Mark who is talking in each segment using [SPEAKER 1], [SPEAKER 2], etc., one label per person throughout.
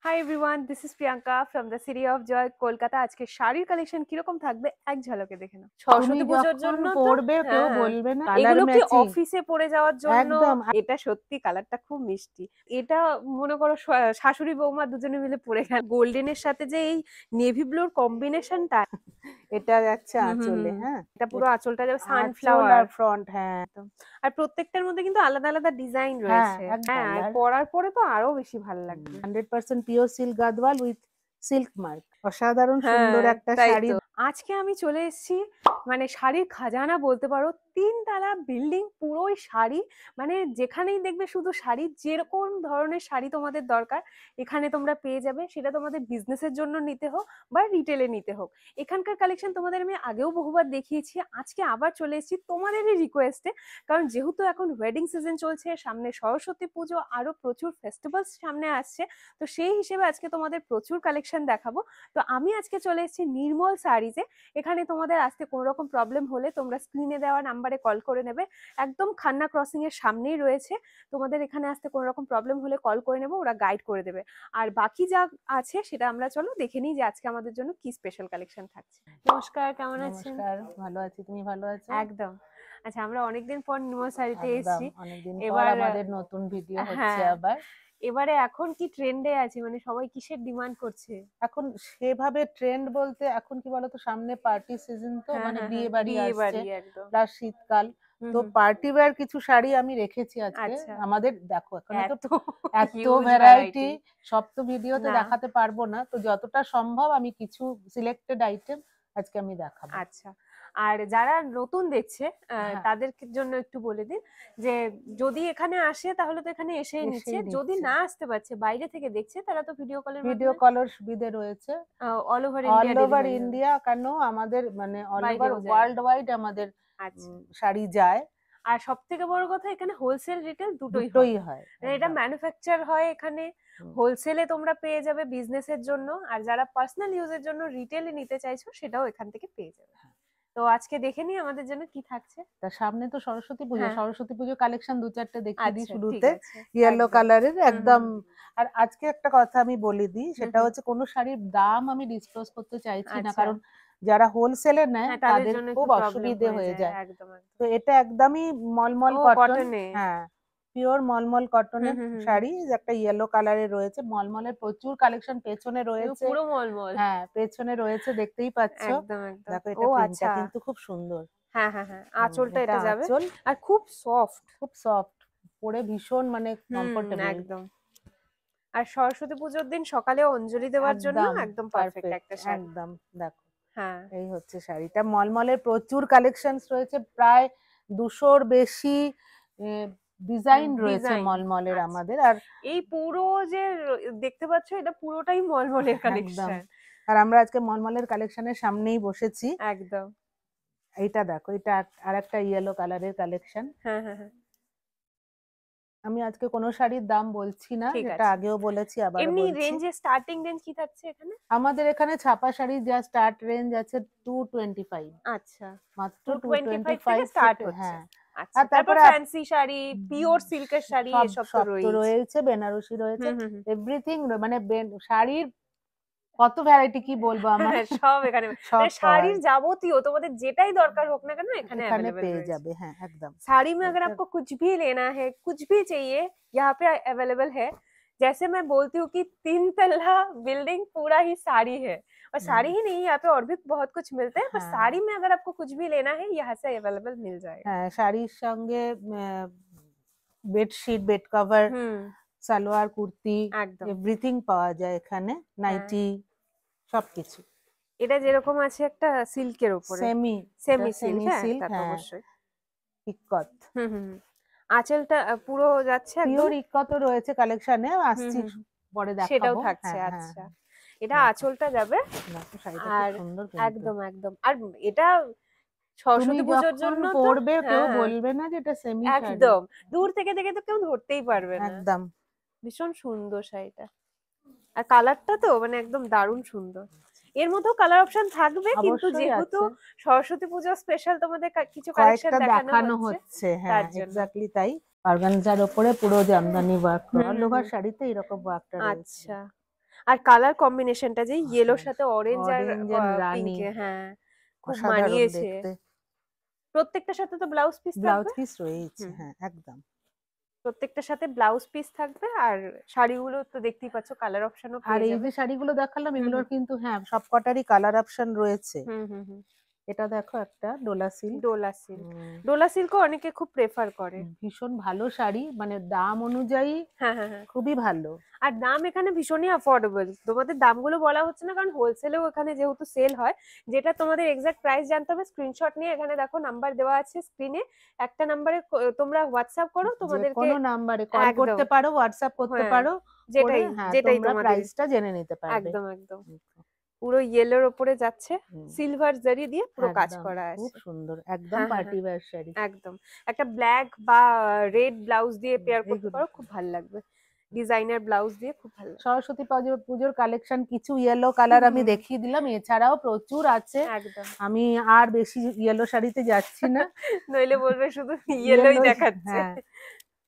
[SPEAKER 1] High everyone, this is Priyanka from the city of joy Kolkata. আজকে শাড়ির collection কিরকম থাকবে এক ঝলকে দেখে নাও। সরস্বতী পুজোর জন্য তো
[SPEAKER 2] পরবে কেউ
[SPEAKER 1] হ্যাঁ,
[SPEAKER 2] বলবে না কালার
[SPEAKER 1] এগুলো কি
[SPEAKER 2] ম্যাচিং
[SPEAKER 1] অফিসে পরে যাওয়ার জন্য?
[SPEAKER 2] একদম।
[SPEAKER 1] এটা সত্যি কালারটা খুব মিষ্টি। এটা মনে করো শাশুড়ি বৌমা দুজনে মিলে পরে গেল। গোল্ডেনের সাথে যে এই নেভি ব্লুর কম্বিনেশনটা,
[SPEAKER 2] এটা যাচ্ছে
[SPEAKER 1] হুম হুম
[SPEAKER 2] আঁচলে।
[SPEAKER 1] হুম,
[SPEAKER 2] হ্যাঁ,
[SPEAKER 1] এটা পুরো আঁচলটা যাবে
[SPEAKER 2] আঁচল
[SPEAKER 1] সানফ্লাওয়ার।
[SPEAKER 2] আর ফ্রন্ট। হ্যাঁ
[SPEAKER 1] আর প্রত্যেকটার মধ্যে কিন্তু আলাদা আলাদা ডিজাইন
[SPEAKER 2] হ্যাঁ
[SPEAKER 1] রয়েছে।
[SPEAKER 2] এক
[SPEAKER 1] হ্যাঁ, আর
[SPEAKER 2] কালার।
[SPEAKER 1] পরার পরে তো আরো বেশি ভালো লাগবে।
[SPEAKER 2] 100% pure silk Gadwal with silk mark. অসাধারণ সুন্দর
[SPEAKER 1] হ্যাঁ,
[SPEAKER 2] একটা
[SPEAKER 1] তাই
[SPEAKER 2] শাড়ি।
[SPEAKER 1] তো। আজকে আমি চলে এসেছি, মানে শাড়ির খাজানা বলতে পারো। 3 তলা বিল্ডিং, পুরোই শাড়ি। মানে যেখানেই দেখবে শুধু শাড়ি। যেরকম ধরনের শাড়ি তোমাদের দরকার এখানে তোমরা পেয়ে যাবে। সেটা তোমাদের বিজনেসের জন্য নিতে হোক বা রিটেলে নিতে হোক। এখানকার কালেকশন তোমাদের আমি আগেও বহুবার দেখিয়েছি। আজকে আবার চলে এসেছি তোমাদেরই রিকোয়েস্টে। কারণ যেহেতু এখন ওয়েডিং সিজন চলছে, সামনে সরস্বতী পুজো, আরো প্রচুর ফেস্টিভ্যালস সামনে আসছে। তো সেই হিসেবে আজকে তোমাদের প্রচুর কালেকশন দেখাবো। তো আমি আজকে চলে এসেছি নির্মল শাড়িজে। এখানে তোমাদের আসতে কোনো রকম প্রবলেম হলে তোমরা স্ক্রিনে দেওয়া নাম্বারে কল করে নেবে। একদম খান্না ক্রসিং এর সামনেই রয়েছে। তোমাদের এখানে আসতে কোনো রকম প্রবলেম হলে কল করে নেবে, ওরা গাইড করে দেবে। আর বাকি যা আছে সেটা আমরা চলো দেখে নিই যে আজকে আমাদের জন্য কি স্পেশাল কালেকশন থাকছে। নমস্কার, কেমন আছেন?
[SPEAKER 2] নমস্কার, ভালো আছি। তুমি ভালো আছো?
[SPEAKER 1] একদম। আচ্ছা, আমরা অনেকদিন পর নির্মল শাড়িতে
[SPEAKER 2] একদম
[SPEAKER 1] এসেছি।
[SPEAKER 2] অনেকদিন পর
[SPEAKER 1] এবার
[SPEAKER 2] আমাদের নতুন ভিডিও হচ্ছে
[SPEAKER 1] হ্যাঁ,
[SPEAKER 2] আবার।
[SPEAKER 1] এবারে এখন কি ট্রেন্ডে আছে, মানে সবাই কিসের ডিমান্ড করছে?
[SPEAKER 2] এখন সেভাবে ট্রেন্ড বলতে এখন কি বলতো, সামনে পার্টি সিজন, তো
[SPEAKER 1] হ্যাঁ
[SPEAKER 2] মানে
[SPEAKER 1] হ্যাঁ হ্যাঁ,
[SPEAKER 2] বিয়ে বাড়ি
[SPEAKER 1] বিয়ে
[SPEAKER 2] আসছে,
[SPEAKER 1] বাড়ি একদম।
[SPEAKER 2] প্লাস শীতকাল।
[SPEAKER 1] হুম
[SPEAKER 2] তো
[SPEAKER 1] হুম।
[SPEAKER 2] পার্টি ওয়্যার কিছু শাড়ি আমি রেখেছি আজকে
[SPEAKER 1] আচ্ছা,
[SPEAKER 2] আমাদের। দেখো এখানে তো
[SPEAKER 1] এত
[SPEAKER 2] এত
[SPEAKER 1] হিউজ
[SPEAKER 2] ভ্যারাইটি,
[SPEAKER 1] ভ্যারাইটি।
[SPEAKER 2] সব তো ভিডিওতে
[SPEAKER 1] না,
[SPEAKER 2] দেখাতে পারবো না, তো যতটা সম্ভব আমি কিছু সিলেক্টেড আইটেম আজকে আমি দেখাবো।
[SPEAKER 1] আচ্ছা। আর যারা নতুন দেখছে
[SPEAKER 2] হ্যাঁ,
[SPEAKER 1] তাদের জন্য একটু বলে দিন যে যদি এখানে আসে তাহলে তো এখানে এসেই নিচ্ছে।
[SPEAKER 2] এসেই
[SPEAKER 1] যদি
[SPEAKER 2] নিচ্ছে।
[SPEAKER 1] না আসতে পারছে, বাইরে থেকে দেখছে, তারা তো ভিডিও কলের
[SPEAKER 2] ভিডিও
[SPEAKER 1] মাধ্যমে
[SPEAKER 2] কলের সুবিধে রয়েছে
[SPEAKER 1] all over
[SPEAKER 2] all
[SPEAKER 1] India
[SPEAKER 2] over
[SPEAKER 1] delivery হবে।
[SPEAKER 2] ইন্ডিয়া, কেন আমাদের মানে অল ওভার
[SPEAKER 1] বাইরেও যায়।
[SPEAKER 2] ওয়ার্ল্ড ওয়াইড আমাদের
[SPEAKER 1] আচ্ছা।
[SPEAKER 2] শাড়ি যায়।
[SPEAKER 1] আর সব থেকে বড় কথা, এখানে হোলসেল রিটেল দুটোই হয়।
[SPEAKER 2] দুটোই হয়
[SPEAKER 1] মানে এটা
[SPEAKER 2] একদম।
[SPEAKER 1] ম্যানুফ্যাকচার হয় এখানে।
[SPEAKER 2] হুম।
[SPEAKER 1] হোলসেলে তোমরা পেয়ে যাবে বিজনেসের জন্য, আর যারা পার্সোনাল ইউজের জন্য রিটেলে নিতে চাইছো সেটাও এখান থেকে পেয়ে যাবে। তো আজকে দেখে নিই আমাদের জন্য কি থাকছে।
[SPEAKER 2] তা সামনে তো সরস্বতী পুজো,
[SPEAKER 1] হ্যাঁ,
[SPEAKER 2] সরস্বতী পুজো কালেকশন দু চারটে দেখিয়ে দিই
[SPEAKER 1] আচ্ছা ঠিক
[SPEAKER 2] শুরুতে।
[SPEAKER 1] আছে।
[SPEAKER 2] ইয়েলো
[SPEAKER 1] একদম।
[SPEAKER 2] কালারের
[SPEAKER 1] হুম হুম
[SPEAKER 2] একদম। আর আজকে একটা কথা আমি বলে দিই,
[SPEAKER 1] হুম
[SPEAKER 2] সেটা
[SPEAKER 1] হুম।
[SPEAKER 2] হচ্ছে কোনো শাড়ির দাম আমি ডিসক্লোজ করতে চাইছি না,
[SPEAKER 1] আচ্ছা।
[SPEAKER 2] কারণ যারা হোলসেলে নেয়
[SPEAKER 1] হ্যাঁ, তাদের
[SPEAKER 2] তাদের
[SPEAKER 1] জন্য
[SPEAKER 2] খুব
[SPEAKER 1] একটু প্রবলেম
[SPEAKER 2] অসুবিধে
[SPEAKER 1] হয়ে
[SPEAKER 2] হয়ে
[SPEAKER 1] যায়।
[SPEAKER 2] যায়।
[SPEAKER 1] একদম
[SPEAKER 2] তো
[SPEAKER 1] একদম।
[SPEAKER 2] এটা একদমই মলমল
[SPEAKER 1] ও
[SPEAKER 2] কটন।
[SPEAKER 1] কটনে।
[SPEAKER 2] হ্যাঁ, পিওর মলমল
[SPEAKER 1] হুম
[SPEAKER 2] কটনের
[SPEAKER 1] হুম হুম হুম।
[SPEAKER 2] শাড়ি, একটা ইয়েলো কালারের রয়েছে। মলমলের প্রচুর কালেকশন পেছনে
[SPEAKER 1] এগুলো
[SPEAKER 2] রয়েছে।
[SPEAKER 1] পুরো মলমল।
[SPEAKER 2] হ্যাঁ, পেছনে রয়েছে, দেখতেই পাচ্ছো।
[SPEAKER 1] একদম একদম।
[SPEAKER 2] দেখো
[SPEAKER 1] ও
[SPEAKER 2] এটা প্রিন্টটা
[SPEAKER 1] আচ্ছা।
[SPEAKER 2] কিন্তু খুব সুন্দর।
[SPEAKER 1] হ্যাঁ হ্যাঁ হ্যাঁ, আঁচলটা
[SPEAKER 2] এটা
[SPEAKER 1] এটা যাবে।
[SPEAKER 2] আঁচল,
[SPEAKER 1] আর খুব সফট।
[SPEAKER 2] খুব সফট, পরে ভীষণ মানে
[SPEAKER 1] হুম,
[SPEAKER 2] কমফোর্টেবল।
[SPEAKER 1] একদম। আর সরস্বতী পুজোর দিন সকালে অঞ্জলি দেওয়ার জন্য
[SPEAKER 2] একদম
[SPEAKER 1] একদম পারফেক্ট
[SPEAKER 2] পারফেক্ট,
[SPEAKER 1] একটা শাড়ি।
[SPEAKER 2] একদম। দেখো
[SPEAKER 1] হ্যাঁ।
[SPEAKER 2] এই হচ্ছে শাড়িটা। মলমলের প্রচুর কালেকশনস রয়েছে, প্রায় 200-র বেশি ডিজাইন রয়েছে
[SPEAKER 1] ডিজাইন।
[SPEAKER 2] মলমলের
[SPEAKER 1] আচ্ছা।
[SPEAKER 2] আমাদের। আর
[SPEAKER 1] এই পুরো যে দেখতে পাচ্ছ, এটা পুরোটাই মলমলের
[SPEAKER 2] একদম।
[SPEAKER 1] কালেকশন।
[SPEAKER 2] আর আমরা আজকে মলমলের কালেকশনের সামনেই বসেছি।
[SPEAKER 1] একদম।
[SPEAKER 2] এইটা দেখো, এটা আর একটা ইয়েলো কালারের কালেকশন।
[SPEAKER 1] হ্যাঁ হ্যাঁ হ্যাঁ,
[SPEAKER 2] আমি আজকে কোনো শাড়ির দাম বলছি না,
[SPEAKER 1] ঠিক
[SPEAKER 2] যেটা
[SPEAKER 1] আছে।
[SPEAKER 2] আগেও বলেছি আবারও
[SPEAKER 1] এমনি
[SPEAKER 2] বলছি।
[SPEAKER 1] রেঞ্জে স্টার্টিং রেঞ্জ কি থাকছে এখানে?
[SPEAKER 2] আমাদের এখানে ছাপা শাড়ির যা স্টার্ট রেঞ্জ আছে 225,
[SPEAKER 1] আচ্ছা।
[SPEAKER 2] মাত্র
[SPEAKER 1] 225 থেকে
[SPEAKER 2] 225
[SPEAKER 1] স্টার্ট
[SPEAKER 2] থেকে।
[SPEAKER 1] হচ্ছে।
[SPEAKER 2] হ্যাঁ।
[SPEAKER 1] আচ্ছা,
[SPEAKER 2] আর
[SPEAKER 1] তারপর
[SPEAKER 2] তারপরে
[SPEAKER 1] ফ্যান্সি শাড়ি, পিওর সিল্কের শাড়ি
[SPEAKER 2] সব
[SPEAKER 1] এসব তো
[SPEAKER 2] সব তো
[SPEAKER 1] রয়েছে।
[SPEAKER 2] রয়েছে, বেনারসি রয়েছে,
[SPEAKER 1] হুম হুম হুম।
[SPEAKER 2] এভরিথিং। মানে শাড়ির কত ভ্যারাইটি কি বলবো আমার।
[SPEAKER 1] হ্যাঁ, সব এখানে।
[SPEAKER 2] সব
[SPEAKER 1] মানে
[SPEAKER 2] পাওয়া
[SPEAKER 1] শাড়ির যাবতীয় তোমাদের যেটাই দরকার হোক না কেন এখানে
[SPEAKER 2] এখানে
[SPEAKER 1] अवेलेबल
[SPEAKER 2] পেয়ে
[SPEAKER 1] রয়েছে।
[SPEAKER 2] যাবে। হ্যাঁ একদম।
[SPEAKER 1] साड़ी में अगर
[SPEAKER 2] এটা
[SPEAKER 1] आपको कुछ भी लेना है, कुछ भी चाहिए, यहाँ पे अवेलेबल है। जैसे मैं बोलती हूँ कि 3 तल्ला बिल्डिंग पूरा ही साड़ी है। और साड़ी ही नहीं, यहाँ पे और भी बहुत कुछ मिलते हैं, पर
[SPEAKER 2] হ্যাঁ
[SPEAKER 1] साड़ी में अगर आपको कुछ भी लेना है यहाँ से अवेलेबल मिल जाएगा।
[SPEAKER 2] হ্যাঁ, শাড়ির সঙ্গে বেডশিট, বেড কভার,
[SPEAKER 1] হুম।
[SPEAKER 2] সালোয়ার, কুর্তি,
[SPEAKER 1] একদম।
[SPEAKER 2] এভরিথিং পাওয়া যায় এখানে।
[SPEAKER 1] হ্যাঁ,
[SPEAKER 2] নাইটি, সবকিছু।
[SPEAKER 1] এটা যেরকম আছে একটা সিল্কের উপরে।
[SPEAKER 2] সেমি, এটা
[SPEAKER 1] সেমি সিল্ক,
[SPEAKER 2] সেমি
[SPEAKER 1] হ্যাঁ
[SPEAKER 2] সিল্ক।
[SPEAKER 1] তা তো
[SPEAKER 2] হ্যাঁ,
[SPEAKER 1] অবশ্যই।
[SPEAKER 2] ইক্কত।
[SPEAKER 1] হুম হুম হুম। আঁচলটা পুরো যাচ্ছে একদম।
[SPEAKER 2] পিওর ইক্কত রয়েছে কালেকশনে,
[SPEAKER 1] হুম
[SPEAKER 2] আসছি
[SPEAKER 1] হুম হুম।
[SPEAKER 2] পরে
[SPEAKER 1] সেটাও
[SPEAKER 2] দেখাবো।
[SPEAKER 1] থাকছে।
[SPEAKER 2] হ্যাঁ হ্যাঁ
[SPEAKER 1] আচ্ছা,
[SPEAKER 2] হ্যাঁ।
[SPEAKER 1] এটা
[SPEAKER 2] দেখো
[SPEAKER 1] আঁচলটা যাবে।
[SPEAKER 2] দেখো শাড়িটা খুব
[SPEAKER 1] আর
[SPEAKER 2] সুন্দর কিন্তু।
[SPEAKER 1] একদম একদম। আর এটা
[SPEAKER 2] তুমি
[SPEAKER 1] সরস্বতী পুজোর
[SPEAKER 2] যখন
[SPEAKER 1] জন্য তো
[SPEAKER 2] পরবে কেউ
[SPEAKER 1] হ্যাঁ,
[SPEAKER 2] বলবে না যে এটা সেমি শাড়ি।
[SPEAKER 1] একদম। দূর থেকে দেখে তো কেউ ধরতেই পারবে না।
[SPEAKER 2] একদম।
[SPEAKER 1] ভীষণ সুন্দর শাড়িটা। আর কালারটা তো মানে একদম দারুণ সুন্দর। এর মধ্যেও কালার অপশন থাকবে, কিন্তু
[SPEAKER 2] অবশ্যই
[SPEAKER 1] যেহেতু
[SPEAKER 2] আছে,
[SPEAKER 1] সরস্বতী পুজো স্পেশাল তোমাদের কিছু কালেকশন
[SPEAKER 2] কয়েকটা
[SPEAKER 1] দেখানো
[SPEAKER 2] দেখানো
[SPEAKER 1] হচ্ছে
[SPEAKER 2] হচ্ছে। হ্যাঁ
[SPEAKER 1] তার জন্য।
[SPEAKER 2] এক্স্যাক্টলি তাই। অর্গানজার ওপরে পুরো জামদানি ওয়ার্ক,
[SPEAKER 1] হুম
[SPEAKER 2] অল
[SPEAKER 1] হুম
[SPEAKER 2] ওভার
[SPEAKER 1] হুম।
[SPEAKER 2] শাড়িতে এরকম ওয়ার্কটা রয়েছে।
[SPEAKER 1] আচ্ছা। আর কালার কম্বিনেশনটা যে ইয়েলোর সাথে অরেঞ্জ আর
[SPEAKER 2] অরেঞ্জ এন্ড রানী,
[SPEAKER 1] পিঙ্কে, হ্যাঁ খুব
[SPEAKER 2] অসাধারণ
[SPEAKER 1] মানিয়েছে।
[SPEAKER 2] দেখতে।
[SPEAKER 1] প্রত্যেকটার সাথে তো ব্লাউজ পিস
[SPEAKER 2] ব্লাউজ
[SPEAKER 1] থাকবে।
[SPEAKER 2] পিস রয়েছে,
[SPEAKER 1] হুম,
[SPEAKER 2] হ্যাঁ একদম।
[SPEAKER 1] প্রত্যেকটার সাথে ব্লাউজ পিস থাকবে, আর শাড়িগুলো তো দেখতেই পাচ্ছ কালার অপশনও
[SPEAKER 2] আর
[SPEAKER 1] পেয়ে
[SPEAKER 2] এই
[SPEAKER 1] যাবে।
[SPEAKER 2] যে শাড়িগুলো দেখালাম
[SPEAKER 1] হুম
[SPEAKER 2] এগুলোর
[SPEAKER 1] হুম
[SPEAKER 2] কিন্তু হ্যাঁ সবকটারই কালার অপশন রয়েছে।
[SPEAKER 1] হুম হুম হুম।
[SPEAKER 2] এটা দেখো একটা ডোলা সিল্ক।
[SPEAKER 1] ডোলা সিল্ক, ডোলা সিল্কও অনেকে খুব প্রেফার করে।
[SPEAKER 2] ভীষণ ভালো শাড়ি, মানে দাম অনুযায়ী
[SPEAKER 1] হ্যাঁ হ্যাঁ হ্যাঁ।
[SPEAKER 2] খুবই ভালো।
[SPEAKER 1] আর দাম এখানে ভীষণই অ্যাফোর্ডেবল, তোমাদের দামগুলো বলা হচ্ছে না কারণ হোলসেলেও এখানে যেহেতু সেল হয়। যেটা তোমাদের এক্সাক্ট প্রাইস জানতে হবে স্ক্রিনশট নিয়ে এখানে দেখো নাম্বার দেওয়া আছে স্ক্রিনে, একটা নাম্বারে তোমরা হোয়াটসঅ্যাপ করো
[SPEAKER 2] যে
[SPEAKER 1] তোমাদেরকে।
[SPEAKER 2] কোনো নাম্বারে কল
[SPEAKER 1] একদম,
[SPEAKER 2] করতে পারো, হোয়াটসঅ্যাপ করতে
[SPEAKER 1] হ্যাঁ
[SPEAKER 2] পারো, করে
[SPEAKER 1] যেটাই
[SPEAKER 2] হ্যাঁ
[SPEAKER 1] যেটাই
[SPEAKER 2] তোমরা
[SPEAKER 1] তোমাদের।
[SPEAKER 2] প্রাইসটা জেনে নিতে পারবে।
[SPEAKER 1] একদম একদম, পুরো ইয়েলোর ওপরে যাচ্ছে,
[SPEAKER 2] হুম,
[SPEAKER 1] সিলভার জারি দিয়ে পুরো কাজ
[SPEAKER 2] একদম
[SPEAKER 1] করা
[SPEAKER 2] খুব
[SPEAKER 1] আছে।
[SPEAKER 2] সুন্দর, একদম
[SPEAKER 1] হ্যাঁ হ্যাঁ
[SPEAKER 2] পার্টি
[SPEAKER 1] হ্যাঁ,
[SPEAKER 2] ওয়্যার শাড়ি।
[SPEAKER 1] একদম। একটা ব্ল্যাক বা রেড ব্লাউজ দিয়ে পেয়ার করতে
[SPEAKER 2] এইগুলো
[SPEAKER 1] পারো, খুব ভালো লাগবে। ডিজাইনার ব্লাউজ দিয়ে খুব ভালো লাগবে।
[SPEAKER 2] সরস্বতী পুজোর কালেকশন কিছু ইয়েলো কালার আমি
[SPEAKER 1] হুম,
[SPEAKER 2] দেখিয়ে দিলাম, এছাড়াও প্রচুর আছে।
[SPEAKER 1] একদম।
[SPEAKER 2] আমি আর বেশি ইয়েলো শাড়িতে যাচ্ছি না।
[SPEAKER 1] নইলে বলবে শুধু ইয়েলোই
[SPEAKER 2] ইয়েলো,
[SPEAKER 1] দেখাচ্ছে।
[SPEAKER 2] হ্যাঁ।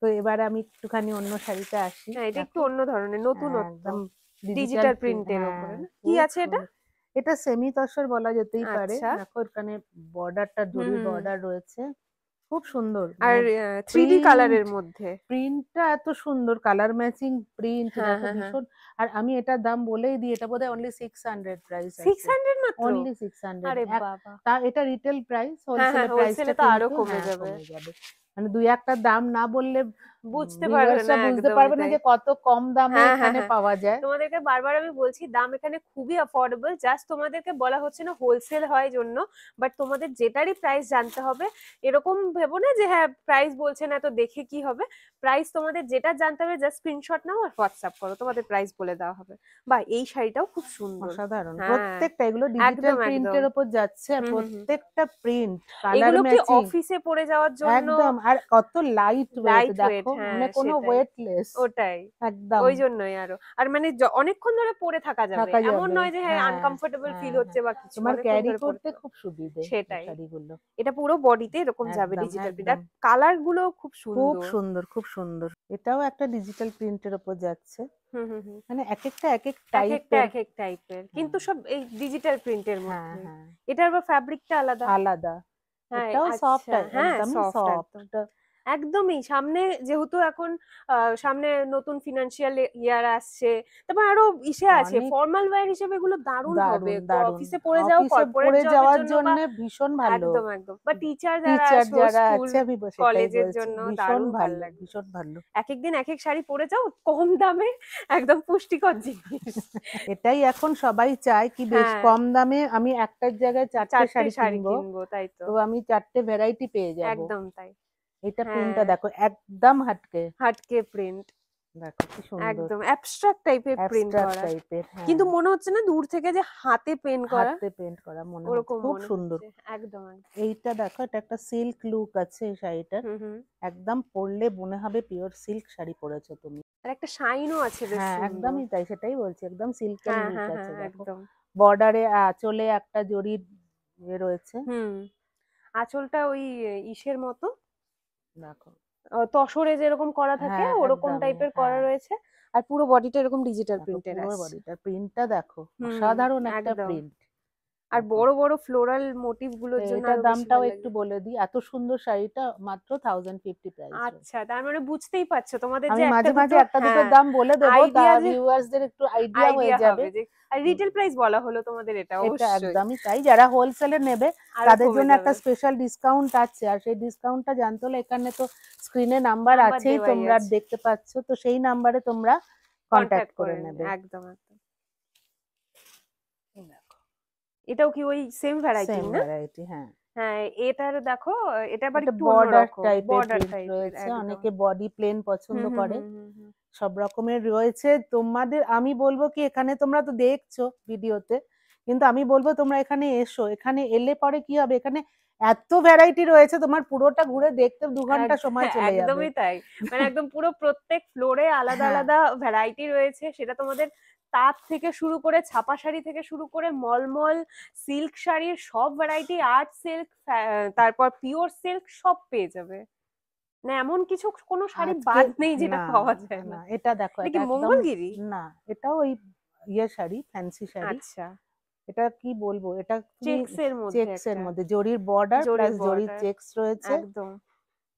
[SPEAKER 2] তো এবার আমি একটুখানি অন্য শাড়িতে আসি।
[SPEAKER 1] হ্যাঁ এটা একটু
[SPEAKER 2] দেখো,
[SPEAKER 1] অন্য ধরনের
[SPEAKER 2] হ্যাঁ,
[SPEAKER 1] নতুনত্ব,
[SPEAKER 2] একদম ডিজিটাল
[SPEAKER 1] ডিজিটাল
[SPEAKER 2] প্রিন্ট,
[SPEAKER 1] প্রিন্টের
[SPEAKER 2] হ্যাঁ
[SPEAKER 1] ওপরে না, কি
[SPEAKER 2] খুব
[SPEAKER 1] আছে এটা?
[SPEAKER 2] সুন্দর। এটা সেমি তসর বলা যেতেই পারে।
[SPEAKER 1] আচ্ছা।
[SPEAKER 2] দেখো এখানে বর্ডারটা,
[SPEAKER 1] হুম
[SPEAKER 2] জরির
[SPEAKER 1] হুম হুম।
[SPEAKER 2] বর্ডার রয়েছে, খুব সুন্দর।
[SPEAKER 1] আর
[SPEAKER 2] মানে
[SPEAKER 1] 3D
[SPEAKER 2] প্রিন্ট,
[SPEAKER 1] কালারের মধ্যে।
[SPEAKER 2] প্রিন্টটা এত সুন্দর, কালার ম্যাচিং প্রিন্ট
[SPEAKER 1] হ্যাঁ
[SPEAKER 2] দেখো
[SPEAKER 1] হ্যাঁ হ্যাঁ।
[SPEAKER 2] ভীষণ। আর আমি এটার দাম বলেই দিই, এটা বোধহয় অনলি 600 প্রাইস আছে।
[SPEAKER 1] 600 মাত্র?
[SPEAKER 2] অনলি 600।
[SPEAKER 1] আরে বাবা।
[SPEAKER 2] তা এটা রিটেল প্রাইস,
[SPEAKER 1] হ্যাঁ হ্যাঁ,
[SPEAKER 2] হোলসেলের প্রাইসটা
[SPEAKER 1] হোলসেলে তো আরো
[SPEAKER 2] কিন্তু
[SPEAKER 1] কমে
[SPEAKER 2] হ্যাঁ
[SPEAKER 1] যাবে।
[SPEAKER 2] কমে যাবে। মানে দুই একটা দাম না বললে
[SPEAKER 1] বুঝতে পারবে না,
[SPEAKER 2] ভিউয়ার্সরা বুঝতে
[SPEAKER 1] একদমই
[SPEAKER 2] পারবে না
[SPEAKER 1] তাই।
[SPEAKER 2] যে কত কম দামে
[SPEAKER 1] হ্যাঁ হ্যাঁ
[SPEAKER 2] এখানে
[SPEAKER 1] হ্যাঁ,
[SPEAKER 2] পাওয়া যায়।
[SPEAKER 1] তোমাদেরকে বারবার আমি বলছি দাম এখানে খুবই অ্যাফোর্ডেবল, জাস্ট তোমাদেরকে বলা হচ্ছে না হোলসেল হয় জন্য। বাট তোমাদের যেটারই প্রাইস জানতে হবে, এরকম ভেবো না যে হ্যাঁ প্রাইস বলছে না তো দেখে কি হবে। প্রাইস তোমাদের যেটা জানতে হবে জাস্ট স্ক্রিনশট নাও আর হোয়াটসঅ্যাপ করো, তোমাদের প্রাইস বলে দেওয়া হবে। বা এই শাড়িটাও খুব সুন্দর।
[SPEAKER 2] অসাধারণ
[SPEAKER 1] হ্যাঁ
[SPEAKER 2] প্রত্যেকটা, এগুলো ডিজিটাল
[SPEAKER 1] একদম একদম।
[SPEAKER 2] প্রিন্টের উপর যাচ্ছে, আর
[SPEAKER 1] হুম হুম হুম।
[SPEAKER 2] প্রত্যেকটা প্রিন্ট কালার
[SPEAKER 1] এগুলো কি
[SPEAKER 2] ম্যাচিং।
[SPEAKER 1] অফিসে পরে যাওয়ার জন্য?
[SPEAKER 2] একদম, আর কত লাইট ওয়েট
[SPEAKER 1] লাইট ওয়েট,
[SPEAKER 2] দেখো,
[SPEAKER 1] হ্যাঁ
[SPEAKER 2] মানে কোনো
[SPEAKER 1] সেটাই।
[SPEAKER 2] ওয়েটলেস।
[SPEAKER 1] ওটাই,
[SPEAKER 2] একদম
[SPEAKER 1] ওই জন্যই আরো। আর মানে অনেকক্ষণ ধরে পরে থাকা যাবে,
[SPEAKER 2] থাকা
[SPEAKER 1] এমন
[SPEAKER 2] যাবে,
[SPEAKER 1] নয় যে হ্যাঁ
[SPEAKER 2] হ্যাঁ
[SPEAKER 1] আনকমফোর্টেবল
[SPEAKER 2] হ্যাঁ
[SPEAKER 1] ফিল
[SPEAKER 2] হ্যাঁ।
[SPEAKER 1] হচ্ছে বা কিছু,
[SPEAKER 2] তোমার
[SPEAKER 1] অনেকক্ষণ
[SPEAKER 2] ক্যারি
[SPEAKER 1] ধরে
[SPEAKER 2] করতে
[SPEAKER 1] পরতে
[SPEAKER 2] খুব সুবিধে এই
[SPEAKER 1] সেটাই।
[SPEAKER 2] শাড়িগুলো।
[SPEAKER 1] এটা পুরো বডিতে এরকম যাবে
[SPEAKER 2] একদম
[SPEAKER 1] ডিজিটাল প্রিন্ট,
[SPEAKER 2] একদম,
[SPEAKER 1] আর কালার গুলো খুব
[SPEAKER 2] খুব
[SPEAKER 1] সুন্দর।
[SPEAKER 2] সুন্দর খুব সুন্দর। এটাও একটা ডিজিটাল প্রিন্টের ওপর যাচ্ছে।
[SPEAKER 1] হুম হুম হুম।
[SPEAKER 2] মানে এক একটা এক এক
[SPEAKER 1] এক একটা
[SPEAKER 2] টাইপের।
[SPEAKER 1] এক এক টাইপের, কিন্তু
[SPEAKER 2] হ্যাঁ
[SPEAKER 1] সব এই ডিজিটাল প্রিন্টের
[SPEAKER 2] হ্যাঁ
[SPEAKER 1] মধ্যে।
[SPEAKER 2] হ্যাঁ,
[SPEAKER 1] এটার আবার ফ্যাব্রিকটা আলাদা।
[SPEAKER 2] আলাদা।
[SPEAKER 1] হ্যাঁ
[SPEAKER 2] এটাও সফট,
[SPEAKER 1] আচ্ছা, হ্যাঁ
[SPEAKER 2] একদমই
[SPEAKER 1] সফট একদম।
[SPEAKER 2] সফট।
[SPEAKER 1] একদমই, সামনে যেহেতু এখন সামনে নতুন ফিনান্সিয়াল ইয়ার আসছে, তারপর আরো ইসে আছে
[SPEAKER 2] অনেক
[SPEAKER 1] ফর্মাল ওয়্যার হিসেবে এগুলো দারুণ হবে,
[SPEAKER 2] দারুণ দারুণ।
[SPEAKER 1] অফিসে পরে যাও,
[SPEAKER 2] অফিসে
[SPEAKER 1] কর্পোরেট
[SPEAKER 2] পরে
[SPEAKER 1] জবের
[SPEAKER 2] যাওয়ার
[SPEAKER 1] জন্য বা
[SPEAKER 2] জন্য ভীষণ ভালো।
[SPEAKER 1] একদম একদম, বা টিচার যারা
[SPEAKER 2] টিচার
[SPEAKER 1] আছো
[SPEAKER 2] যারা
[SPEAKER 1] স্কুল
[SPEAKER 2] আছে, আমি সেটাই
[SPEAKER 1] কলেজের
[SPEAKER 2] বলছি,
[SPEAKER 1] জন্য
[SPEAKER 2] ভীষণ
[SPEAKER 1] দারুণ ভাল
[SPEAKER 2] ভালো
[SPEAKER 1] লাগবে।
[SPEAKER 2] ভীষণ ভালো।
[SPEAKER 1] এক এক দিন এক এক শাড়ি পরে যাও, কম দামে একদম পুষ্টিকর জিনিস।
[SPEAKER 2] এটাই এখন সবাই চায় কি বেশ
[SPEAKER 1] হ্যাঁ,
[SPEAKER 2] কম দামে আমি একটার জায়গায় চারটে
[SPEAKER 1] চারটে
[SPEAKER 2] শাড়ি
[SPEAKER 1] শাড়ি
[SPEAKER 2] কিনবো,
[SPEAKER 1] কিনবো, তাই তো।
[SPEAKER 2] তো আমি চারটে ভ্যারাইটি পেয়ে যাব।
[SPEAKER 1] একদম তাই।
[SPEAKER 2] এটা প্রিন্টটা
[SPEAKER 1] হ্যাঁ,
[SPEAKER 2] দেখো, একদম হাটকে।
[SPEAKER 1] হাটকে প্রিন্ট,
[SPEAKER 2] দেখো কি সুন্দর,
[SPEAKER 1] একদম অ্যাবস্ট্রাক্ট টাইপের প্রিন্ট
[SPEAKER 2] অ্যাবস্ট্রাক্ট
[SPEAKER 1] করা।
[SPEAKER 2] টাইপের, হ্যাঁ।
[SPEAKER 1] কিন্তু মনে হচ্ছে না দূর থেকে যে হাতে পেন করা,
[SPEAKER 2] হাতে পেন্ট করা মনে হচ্ছে,
[SPEAKER 1] ওরকম
[SPEAKER 2] খুব
[SPEAKER 1] মনে
[SPEAKER 2] সুন্দর।
[SPEAKER 1] হচ্ছে। একদম একদম।
[SPEAKER 2] এইটা দেখো, এটা একটা সিল্ক লুক আছে এই শাড়িটার।
[SPEAKER 1] হুম হুম।
[SPEAKER 2] একদম পরলে মনে হবে পিওর সিল্ক শাড়ি পরেছো তুমি।
[SPEAKER 1] আর একটা শাইনও আছে বেশ
[SPEAKER 2] হ্যাঁ
[SPEAKER 1] সুন্দর।
[SPEAKER 2] একদমই তাই, সেটাই বলছি, একদম সিল্কের
[SPEAKER 1] হ্যাঁ
[SPEAKER 2] লুক
[SPEAKER 1] হ্যাঁ হ্যাঁ
[SPEAKER 2] আছে দেখো।
[SPEAKER 1] একদম।
[SPEAKER 2] বর্ডারে চলে একটা জরির রয়েছে
[SPEAKER 1] হুম, আঁচলটা ওই ইসের মতো,
[SPEAKER 2] দেখো।
[SPEAKER 1] তসরে যেরকম করা থাকে
[SPEAKER 2] হ্যাঁ
[SPEAKER 1] ওরকম
[SPEAKER 2] একদমই,
[SPEAKER 1] টাইপের করা
[SPEAKER 2] হ্যাঁ।
[SPEAKER 1] রয়েছে। আর পুরো বডিটা এরকম ডিজিটাল
[SPEAKER 2] দেখো
[SPEAKER 1] প্রিন্টের
[SPEAKER 2] পুরো
[SPEAKER 1] আসছে।
[SPEAKER 2] বডিটার প্রিন্টটা দেখো,
[SPEAKER 1] হুম,
[SPEAKER 2] অসাধারণ একটা
[SPEAKER 1] একদম।
[SPEAKER 2] প্রিন্ট।
[SPEAKER 1] আর
[SPEAKER 2] দেখো,
[SPEAKER 1] বড় বড় ফ্লোরাল মোটিভ গুলোর জন্য
[SPEAKER 2] এটার
[SPEAKER 1] আরো বেশি
[SPEAKER 2] দামটাও
[SPEAKER 1] ভালো
[SPEAKER 2] একটু
[SPEAKER 1] লাগবে।
[SPEAKER 2] বলে দিই, এত সুন্দর শাড়িটা মাত্র 1050 প্রাইস রয়েছে।
[SPEAKER 1] আচ্ছা, তার মানে বুঝতেই পারছো তোমাদের যে
[SPEAKER 2] আমি
[SPEAKER 1] একটা
[SPEAKER 2] মাঝে মাঝে
[SPEAKER 1] দুটো,
[SPEAKER 2] একটা দুটো
[SPEAKER 1] হ্যাঁ
[SPEAKER 2] দাম বলে দেবো, তা
[SPEAKER 1] আইডিয়া যে,
[SPEAKER 2] ভিউয়ার্সদের একটু আইডিয়া হয়ে
[SPEAKER 1] আইডিয়া
[SPEAKER 2] যাবে।
[SPEAKER 1] হবে যে, আর রিটেল প্রাইস বলা হলো তোমাদের এটা
[SPEAKER 2] এটা
[SPEAKER 1] অবশ্যই
[SPEAKER 2] একদমই তাই, যারা হোলসেলে নেবে
[SPEAKER 1] আরো
[SPEAKER 2] তাদের
[SPEAKER 1] কমে
[SPEAKER 2] জন্য একটা
[SPEAKER 1] যাবে।
[SPEAKER 2] স্পেশাল ডিসকাউন্ট আছে, আর সেই ডিসকাউন্টটা জানতে হলে এখানে তো স্ক্রিনে নাম্বার
[SPEAKER 1] নাম্বার
[SPEAKER 2] আছেই,
[SPEAKER 1] দেওয়াই
[SPEAKER 2] তোমরা
[SPEAKER 1] আছে,
[SPEAKER 2] দেখতে পাচ্ছ, তো সেই নাম্বারে তোমরা কন্ট্যাক্ট
[SPEAKER 1] কন্ট্যাক্ট
[SPEAKER 2] করে
[SPEAKER 1] করে নিন,
[SPEAKER 2] নেবে।
[SPEAKER 1] একদম একদম। এটাও কি ওই সেম ভ্যারাইটির
[SPEAKER 2] সেম
[SPEAKER 1] না?
[SPEAKER 2] ভ্যারাইটি, হ্যাঁ।
[SPEAKER 1] হ্যাঁ এটার দেখো, এটা আবার
[SPEAKER 2] এটা
[SPEAKER 1] একটু
[SPEAKER 2] বর্ডার
[SPEAKER 1] অন্যরকম,
[SPEAKER 2] টাইপের
[SPEAKER 1] বর্ডার
[SPEAKER 2] প্রিন্ট
[SPEAKER 1] টাইপের
[SPEAKER 2] রয়েছে,
[SPEAKER 1] একদম।
[SPEAKER 2] অনেকে বডি প্লেন পছন্দ
[SPEAKER 1] হুম হুম
[SPEAKER 2] করে,
[SPEAKER 1] হুম হুম হুম।
[SPEAKER 2] সব রকমের রয়েছে। তোমাদের আমি বলবো কি, এখানে তোমরা তো দেখছো ভিডিওতে, কিন্তু আমি বলবো তোমরা এখানে এসো, এখানে এলে পরে কি হবে, এখানে এত ভ্যারাইটি রয়েছে, তোমার পুরোটা ঘুরে দেখতে 2 ঘন্টা সময় চলে যাবে।
[SPEAKER 1] একদমই তাই, মানে একদম পুরো প্রত্যেক ফ্লোরে আলাদা
[SPEAKER 2] হ্যাঁ
[SPEAKER 1] আলাদা ভ্যারাইটি রয়েছে, সেটা তোমাদের তাঁত থেকে শুরু করে ছাপা শাড়ি থেকে শুরু করে মলমল সিল্ক শাড়ির সব ভ্যারাইটি, আর্ট সিল্ক, তারপর পিওর সিল্ক সব পেয়ে যাবে। না এমন কিছু কোনো শাড়ি
[SPEAKER 2] আজকে
[SPEAKER 1] বাদ নেই যেটা
[SPEAKER 2] না
[SPEAKER 1] পাওয়া যায় না।
[SPEAKER 2] না, এটা দেখো,
[SPEAKER 1] এটা
[SPEAKER 2] এটা
[SPEAKER 1] কি
[SPEAKER 2] একদম
[SPEAKER 1] মঙ্গলগিরি?
[SPEAKER 2] না, এটাও ওই ইয়ে শাড়ি, ফ্যান্সি শাড়ি।
[SPEAKER 1] আচ্ছা,
[SPEAKER 2] এটা কি বলবো, এটা তুমি
[SPEAKER 1] চেকস এর মধ্যে
[SPEAKER 2] চেকস এর
[SPEAKER 1] একটা,
[SPEAKER 2] মধ্যে জরির বর্ডার
[SPEAKER 1] জরির
[SPEAKER 2] প্লাস জরির
[SPEAKER 1] বর্ডার,
[SPEAKER 2] চেকস রয়েছে,
[SPEAKER 1] একদম।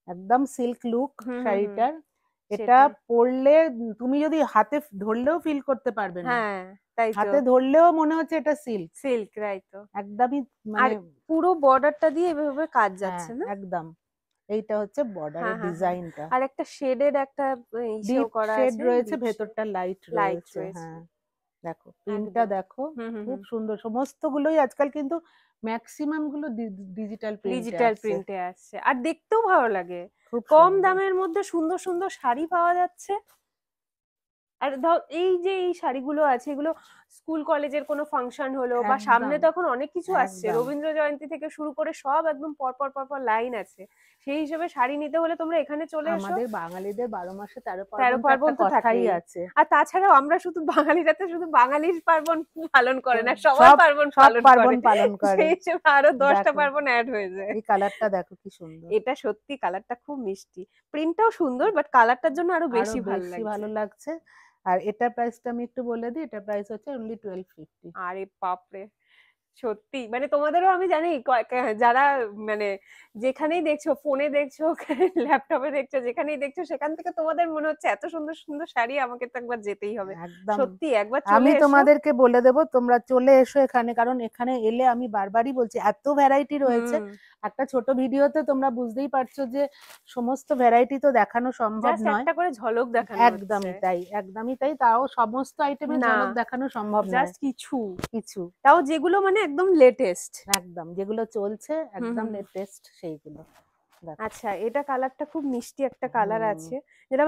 [SPEAKER 2] একদম সিল্ক লুক
[SPEAKER 1] হুম হুম হুম,
[SPEAKER 2] শাড়িটার। এটা
[SPEAKER 1] সেটাই।
[SPEAKER 2] পরলে তুমি যদি হাতে ধরলেও ফিল করতে পারবে না,
[SPEAKER 1] হ্যাঁ, তাই তো।
[SPEAKER 2] হাতে ধরলেও মনে হচ্ছে এটা সিল্ক,
[SPEAKER 1] সিল্ক, তাই তো।
[SPEAKER 2] একদমই
[SPEAKER 1] আর
[SPEAKER 2] মানে
[SPEAKER 1] পুরো বর্ডারটা দিয়ে এভাবে কাজ
[SPEAKER 2] হ্যাঁ
[SPEAKER 1] যাচ্ছে না?
[SPEAKER 2] একদম। এইটা হচ্ছে বর্ডারের
[SPEAKER 1] হ্যাঁ হ্যাঁ হ্যাঁ।
[SPEAKER 2] ডিজাইনটা,
[SPEAKER 1] আর একটা শেডেড একটা ইসেও
[SPEAKER 2] ডিপ
[SPEAKER 1] করা
[SPEAKER 2] শেড
[SPEAKER 1] আছে,
[SPEAKER 2] রয়েছে,
[SPEAKER 1] ডিপ শেড,
[SPEAKER 2] ভেতরটা লাইট
[SPEAKER 1] লাইট
[SPEAKER 2] রয়েছে।
[SPEAKER 1] রয়েছে।
[SPEAKER 2] হ্যাঁ দেখো প্রিন্টটা
[SPEAKER 1] একদম।
[SPEAKER 2] দেখো,
[SPEAKER 1] হুম হুম
[SPEAKER 2] খুব
[SPEAKER 1] হুম।
[SPEAKER 2] সুন্দর। সমস্তগুলোই আজকাল কিন্তু ম্যাক্সিমাম গুলো ডিজিটাল প্রিন্টে
[SPEAKER 1] ডিজিটাল
[SPEAKER 2] আসছে,
[SPEAKER 1] প্রিন্টে আসছে। আর দেখতেও ভালো লাগে।
[SPEAKER 2] খুব
[SPEAKER 1] কম
[SPEAKER 2] সুন্দর।
[SPEAKER 1] দামের মধ্যে সুন্দর সুন্দর শাড়ি পাওয়া যাচ্ছে। আর ধর এই যে এই শাড়িগুলো আছে, এগুলো স্কুল কলেজের কোনো ফাংশন হলো, বা সামনে
[SPEAKER 2] একদম
[SPEAKER 1] তো এখন অনেক কিছু আসছে,
[SPEAKER 2] একদম।
[SPEAKER 1] রবীন্দ্র জয়ন্তী থেকে শুরু করে সব একদম পরপর পরপর লাইন আছে। সেই হিসেবে শাড়ি নিতে হলে তোমরা এখানে চলে এসো।
[SPEAKER 2] আমাদের বাঙালিদের 12 মাসে 13
[SPEAKER 1] তেরো
[SPEAKER 2] পার্বণ তো একটা
[SPEAKER 1] পার্বণ তো
[SPEAKER 2] কথাই
[SPEAKER 1] থাকেই।
[SPEAKER 2] আছে।
[SPEAKER 1] আর তাছাড়াও আমরা শুধু বাঙালিরা তো শুধু বাঙালির পার্বণ পালন করে না,
[SPEAKER 2] হুম,
[SPEAKER 1] সবার
[SPEAKER 2] সব
[SPEAKER 1] পার্বণ
[SPEAKER 2] সব
[SPEAKER 1] পালন
[SPEAKER 2] পার্বণ
[SPEAKER 1] করে।
[SPEAKER 2] পালন করে।
[SPEAKER 1] সেই হিসেবে আরো 10টা
[SPEAKER 2] দেখো
[SPEAKER 1] পার্বণ অ্যাড হয়ে যায়।
[SPEAKER 2] এই কালারটা দেখো কি সুন্দর,
[SPEAKER 1] এটা সত্যি কালারটা খুব মিষ্টি। প্রিন্টটাও সুন্দর, বাট কালারটার জন্য আরো
[SPEAKER 2] আরো
[SPEAKER 1] বেশি ভালো
[SPEAKER 2] বেশি
[SPEAKER 1] লাগছে।
[SPEAKER 2] ভালো লাগছে। আর এটার প্রাইসটা আমি একটু বলে দিই, এটার প্রাইস হচ্ছে অনলি 1250।
[SPEAKER 1] আরে বাপরে! সত্যি মানে তোমাদেরও আমি জানি যারা মানে যেখানেই দেখছো, ফোনে দেখছো, ল্যাপটপে দেখছো, যেখানেই দেখছো, সেখান থেকে তোমাদের মনে হচ্ছে এত সুন্দর সুন্দর শাড়ি, আমাকে তো একবার যেতেই হবে।
[SPEAKER 2] একদম।
[SPEAKER 1] সত্যি একবার চলে
[SPEAKER 2] আমি
[SPEAKER 1] এসো।
[SPEAKER 2] তোমাদেরকে বলে দেবো তোমরা চলে এসো এখানে, কারণ এখানে এলে আমি বারবারই বলছি এত ভ্যারাইটি রয়েছে।
[SPEAKER 1] হুম,
[SPEAKER 2] একটা ছোট ভিডিওতে তোমরা বুঝতেই পারছো যে সমস্ত ভ্যারাইটি তো দেখানো সম্ভব
[SPEAKER 1] জাস্ট
[SPEAKER 2] নয়।
[SPEAKER 1] একটা করে ঝলক দেখানো হচ্ছে।
[SPEAKER 2] একদমই তাই, একদমই তাই, তাও সমস্ত আইটেমের
[SPEAKER 1] না,
[SPEAKER 2] ঝলক দেখানো সম্ভব নয়।
[SPEAKER 1] জাস্ট কিছু,
[SPEAKER 2] কিছু
[SPEAKER 1] তাও যেগুলো মানে একদম লেটেস্ট।
[SPEAKER 2] একদম যেগুলো চলছে
[SPEAKER 1] হুম
[SPEAKER 2] একদম
[SPEAKER 1] হুম।
[SPEAKER 2] লেটেস্ট সেইগুলো দেখো।
[SPEAKER 1] আচ্ছা, এটা কালারটা খুব মিষ্টি একটা কালার
[SPEAKER 2] হুম,
[SPEAKER 1] আছে, যেটা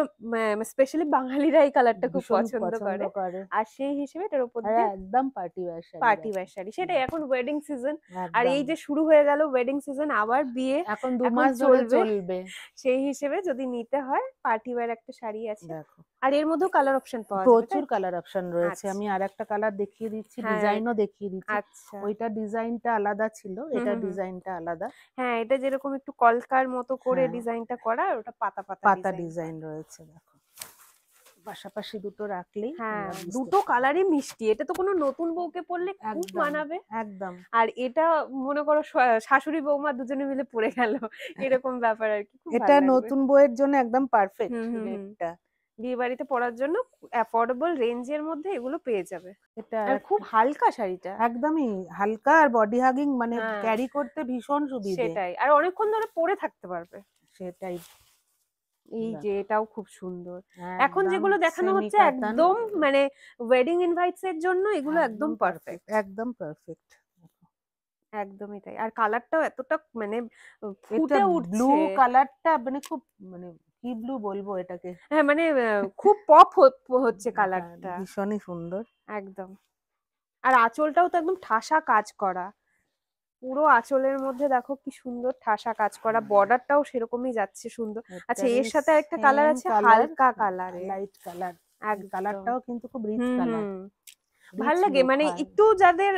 [SPEAKER 1] স্পেশালি বাঙালিরা এই কালারটা খুব
[SPEAKER 2] ভীষণ
[SPEAKER 1] পছন্দ
[SPEAKER 2] পছন্দ
[SPEAKER 1] করে।
[SPEAKER 2] করে।
[SPEAKER 1] আর সেই হিসেবে এটার উপর
[SPEAKER 2] আর
[SPEAKER 1] দিয়ে
[SPEAKER 2] একদম পার্টি ওয়্যার শাড়ি
[SPEAKER 1] পার্টি
[SPEAKER 2] দেখো।
[SPEAKER 1] ওয়্যার শাড়ি, সেটাই
[SPEAKER 2] দেখো
[SPEAKER 1] এখন ওয়েডিং সিজন। আর
[SPEAKER 2] একদম,
[SPEAKER 1] এই যে শুরু হয়ে গেল ওয়েডিং সিজন, আবার বিয়ে
[SPEAKER 2] এখন
[SPEAKER 1] এখন
[SPEAKER 2] 2 মাস ধরে
[SPEAKER 1] চলবে।
[SPEAKER 2] চলবে।
[SPEAKER 1] সেই হিসেবে যদি নিতে হয়, পার্টি ওয়্যার একটা শাড়ি আছে।
[SPEAKER 2] দেখো
[SPEAKER 1] আর এর মধ্যেও কালার অপশন পাওয়া যাবে,
[SPEAKER 2] প্রচুর
[SPEAKER 1] তাই তো?
[SPEAKER 2] কালার অপশন রয়েছে,
[SPEAKER 1] আচ্ছা।
[SPEAKER 2] আমি আর একটা কালার দেখিয়ে দিচ্ছি,
[SPEAKER 1] হ্যাঁ।
[SPEAKER 2] ডিজাইনও দেখিয়ে দিচ্ছি।
[SPEAKER 1] আচ্ছা।
[SPEAKER 2] ওইটা ডিজাইনটা আলাদা ছিল,
[SPEAKER 1] হুম
[SPEAKER 2] এটা
[SPEAKER 1] হুম হুম।
[SPEAKER 2] ডিজাইনটা আলাদা।
[SPEAKER 1] হ্যাঁ, এটা যেরকম একটু কলকার মতো করে
[SPEAKER 2] হ্যাঁ
[SPEAKER 1] ডিজাইনটা করা, আর ওটা পাতা পাতা
[SPEAKER 2] পাতা
[SPEAKER 1] ডিজাইন
[SPEAKER 2] ডিজাইন
[SPEAKER 1] করা।
[SPEAKER 2] রয়েছে দেখো, পাশাপাশি দুটো রাখলেই
[SPEAKER 1] হ্যাঁ,
[SPEAKER 2] তোমরা বুঝতে
[SPEAKER 1] দুটো
[SPEAKER 2] পারবে।
[SPEAKER 1] কালারই মিষ্টি। এটা তো কোনো নতুন বউকে পরলে খুব
[SPEAKER 2] একদম
[SPEAKER 1] মানাবে।
[SPEAKER 2] একদম।
[SPEAKER 1] আর এটা মনে করো শাশুড়ি বৌমা দুজনে মিলে পরে গেল, এরকম ব্যাপার আর কি, খুব
[SPEAKER 2] এটা
[SPEAKER 1] ভালো লাগবে।
[SPEAKER 2] নতুন বইয়ের জন্য একদম পারফেক্ট
[SPEAKER 1] হুম হুম হুম।
[SPEAKER 2] রেটটা।
[SPEAKER 1] বিয়ে বাড়িতে পরার জন্য অ্যাফোর্ডেবল রেঞ্জের মধ্যে এগুলো পেয়ে যাবে।
[SPEAKER 2] এটা
[SPEAKER 1] আর খুব
[SPEAKER 2] একটা
[SPEAKER 1] হালকা শাড়িটা।
[SPEAKER 2] একদমই হালকা, আর বডি হাগিং, মানে
[SPEAKER 1] হ্যাঁ,
[SPEAKER 2] ক্যারি করতে ভীষণ সুবিধে।
[SPEAKER 1] সেটাই। আর অনেকক্ষণ ধরে পরে থাকতে পারবে।
[SPEAKER 2] সেটাই
[SPEAKER 1] এই যে
[SPEAKER 2] দেখো,
[SPEAKER 1] এটাও খুব সুন্দর। এখন
[SPEAKER 2] একদম
[SPEAKER 1] যেগুলো দেখানো
[SPEAKER 2] সেমি
[SPEAKER 1] হচ্ছে
[SPEAKER 2] কাতান,
[SPEAKER 1] একদম মানে ওয়েডিং ইনভাইটস এর জন্য এগুলো একদম
[SPEAKER 2] একদম পারফেক্ট,
[SPEAKER 1] পারফেক্ট।
[SPEAKER 2] একদম পারফেক্ট।
[SPEAKER 1] একদমই তাই। আর কালারটাও এতটা মানে
[SPEAKER 2] এটা
[SPEAKER 1] ফুটে
[SPEAKER 2] ব্লু
[SPEAKER 1] উঠছে।
[SPEAKER 2] কালারটা মানে খুব, মানে কি ব্লু বলবো এটাকে,
[SPEAKER 1] হ্যাঁ, মানে খুব পপ হচ্ছে
[SPEAKER 2] হ্যাঁ
[SPEAKER 1] কালারটা।
[SPEAKER 2] ভীষণই সুন্দর।
[SPEAKER 1] একদম। আর আঁচলটাও তো একদম ঠাসা কাজ করা। পুরো আঁচলের মধ্যে দেখো কি সুন্দর ঠাসা কাজ করা, বর্ডারটাও সেরকমই যাচ্ছে সুন্দর। আচ্ছা,
[SPEAKER 2] এটারই
[SPEAKER 1] এর সাথে আরেকটা কালার
[SPEAKER 2] সেম
[SPEAKER 1] আছে
[SPEAKER 2] কালার,
[SPEAKER 1] হালকা কালারে।
[SPEAKER 2] Light colour.
[SPEAKER 1] একদম।
[SPEAKER 2] কালারটাও কিন্তু খুব রিচ
[SPEAKER 1] হুম
[SPEAKER 2] কালার,
[SPEAKER 1] হুম। ভাল
[SPEAKER 2] রিচ
[SPEAKER 1] লাগে
[SPEAKER 2] লুক
[SPEAKER 1] মানে
[SPEAKER 2] হয়।
[SPEAKER 1] একটু যাদের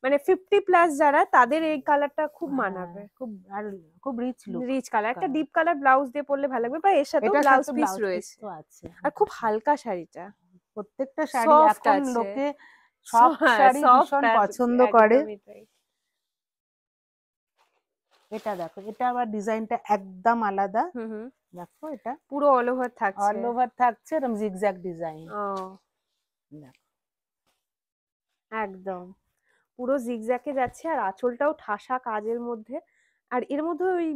[SPEAKER 1] মানে 50+ যারা, তাদের এই কালারটা খুব
[SPEAKER 2] হ্যাঁ
[SPEAKER 1] মানাবে।
[SPEAKER 2] খুব, আর খুব রিচ লুক।
[SPEAKER 1] রিচ কালার, একটা ডিপ কালার ব্লাউজ দিয়ে পরলে ভালো লাগবে, বা এর সাথেও
[SPEAKER 2] এটার
[SPEAKER 1] ব্লাউজ
[SPEAKER 2] সাথে
[SPEAKER 1] পিস
[SPEAKER 2] ব্লাউজ পিস
[SPEAKER 1] রয়েছে।
[SPEAKER 2] তো আছে।
[SPEAKER 1] আর খুব হালকা শাড়িটা,
[SPEAKER 2] প্রত্যেকটা শাড়ি
[SPEAKER 1] সফট
[SPEAKER 2] এখন
[SPEAKER 1] আছে।
[SPEAKER 2] লোকে সফট
[SPEAKER 1] হ্যাঁ,
[SPEAKER 2] শাড়ি
[SPEAKER 1] সফট
[SPEAKER 2] ভীষণ
[SPEAKER 1] আছে,
[SPEAKER 2] পছন্দ করে।
[SPEAKER 1] একদমই তাই।
[SPEAKER 2] এটা দেখো, এটা আবার ডিজাইনটা একদম আলাদা।
[SPEAKER 1] হুম হুম।
[SPEAKER 2] দেখো এটা
[SPEAKER 1] পুরো অল ওভার থাকছে।
[SPEAKER 2] অল ওভার থাকছে এরকম জিগজ্যাগ ডিজাইন।
[SPEAKER 1] ও,
[SPEAKER 2] দেখো
[SPEAKER 1] একদম পুরো জিগজ্যাকে যাচ্ছে, আর আঁচলটাও ঠাসা কাজের মধ্যে। আর এর মধ্যে ওই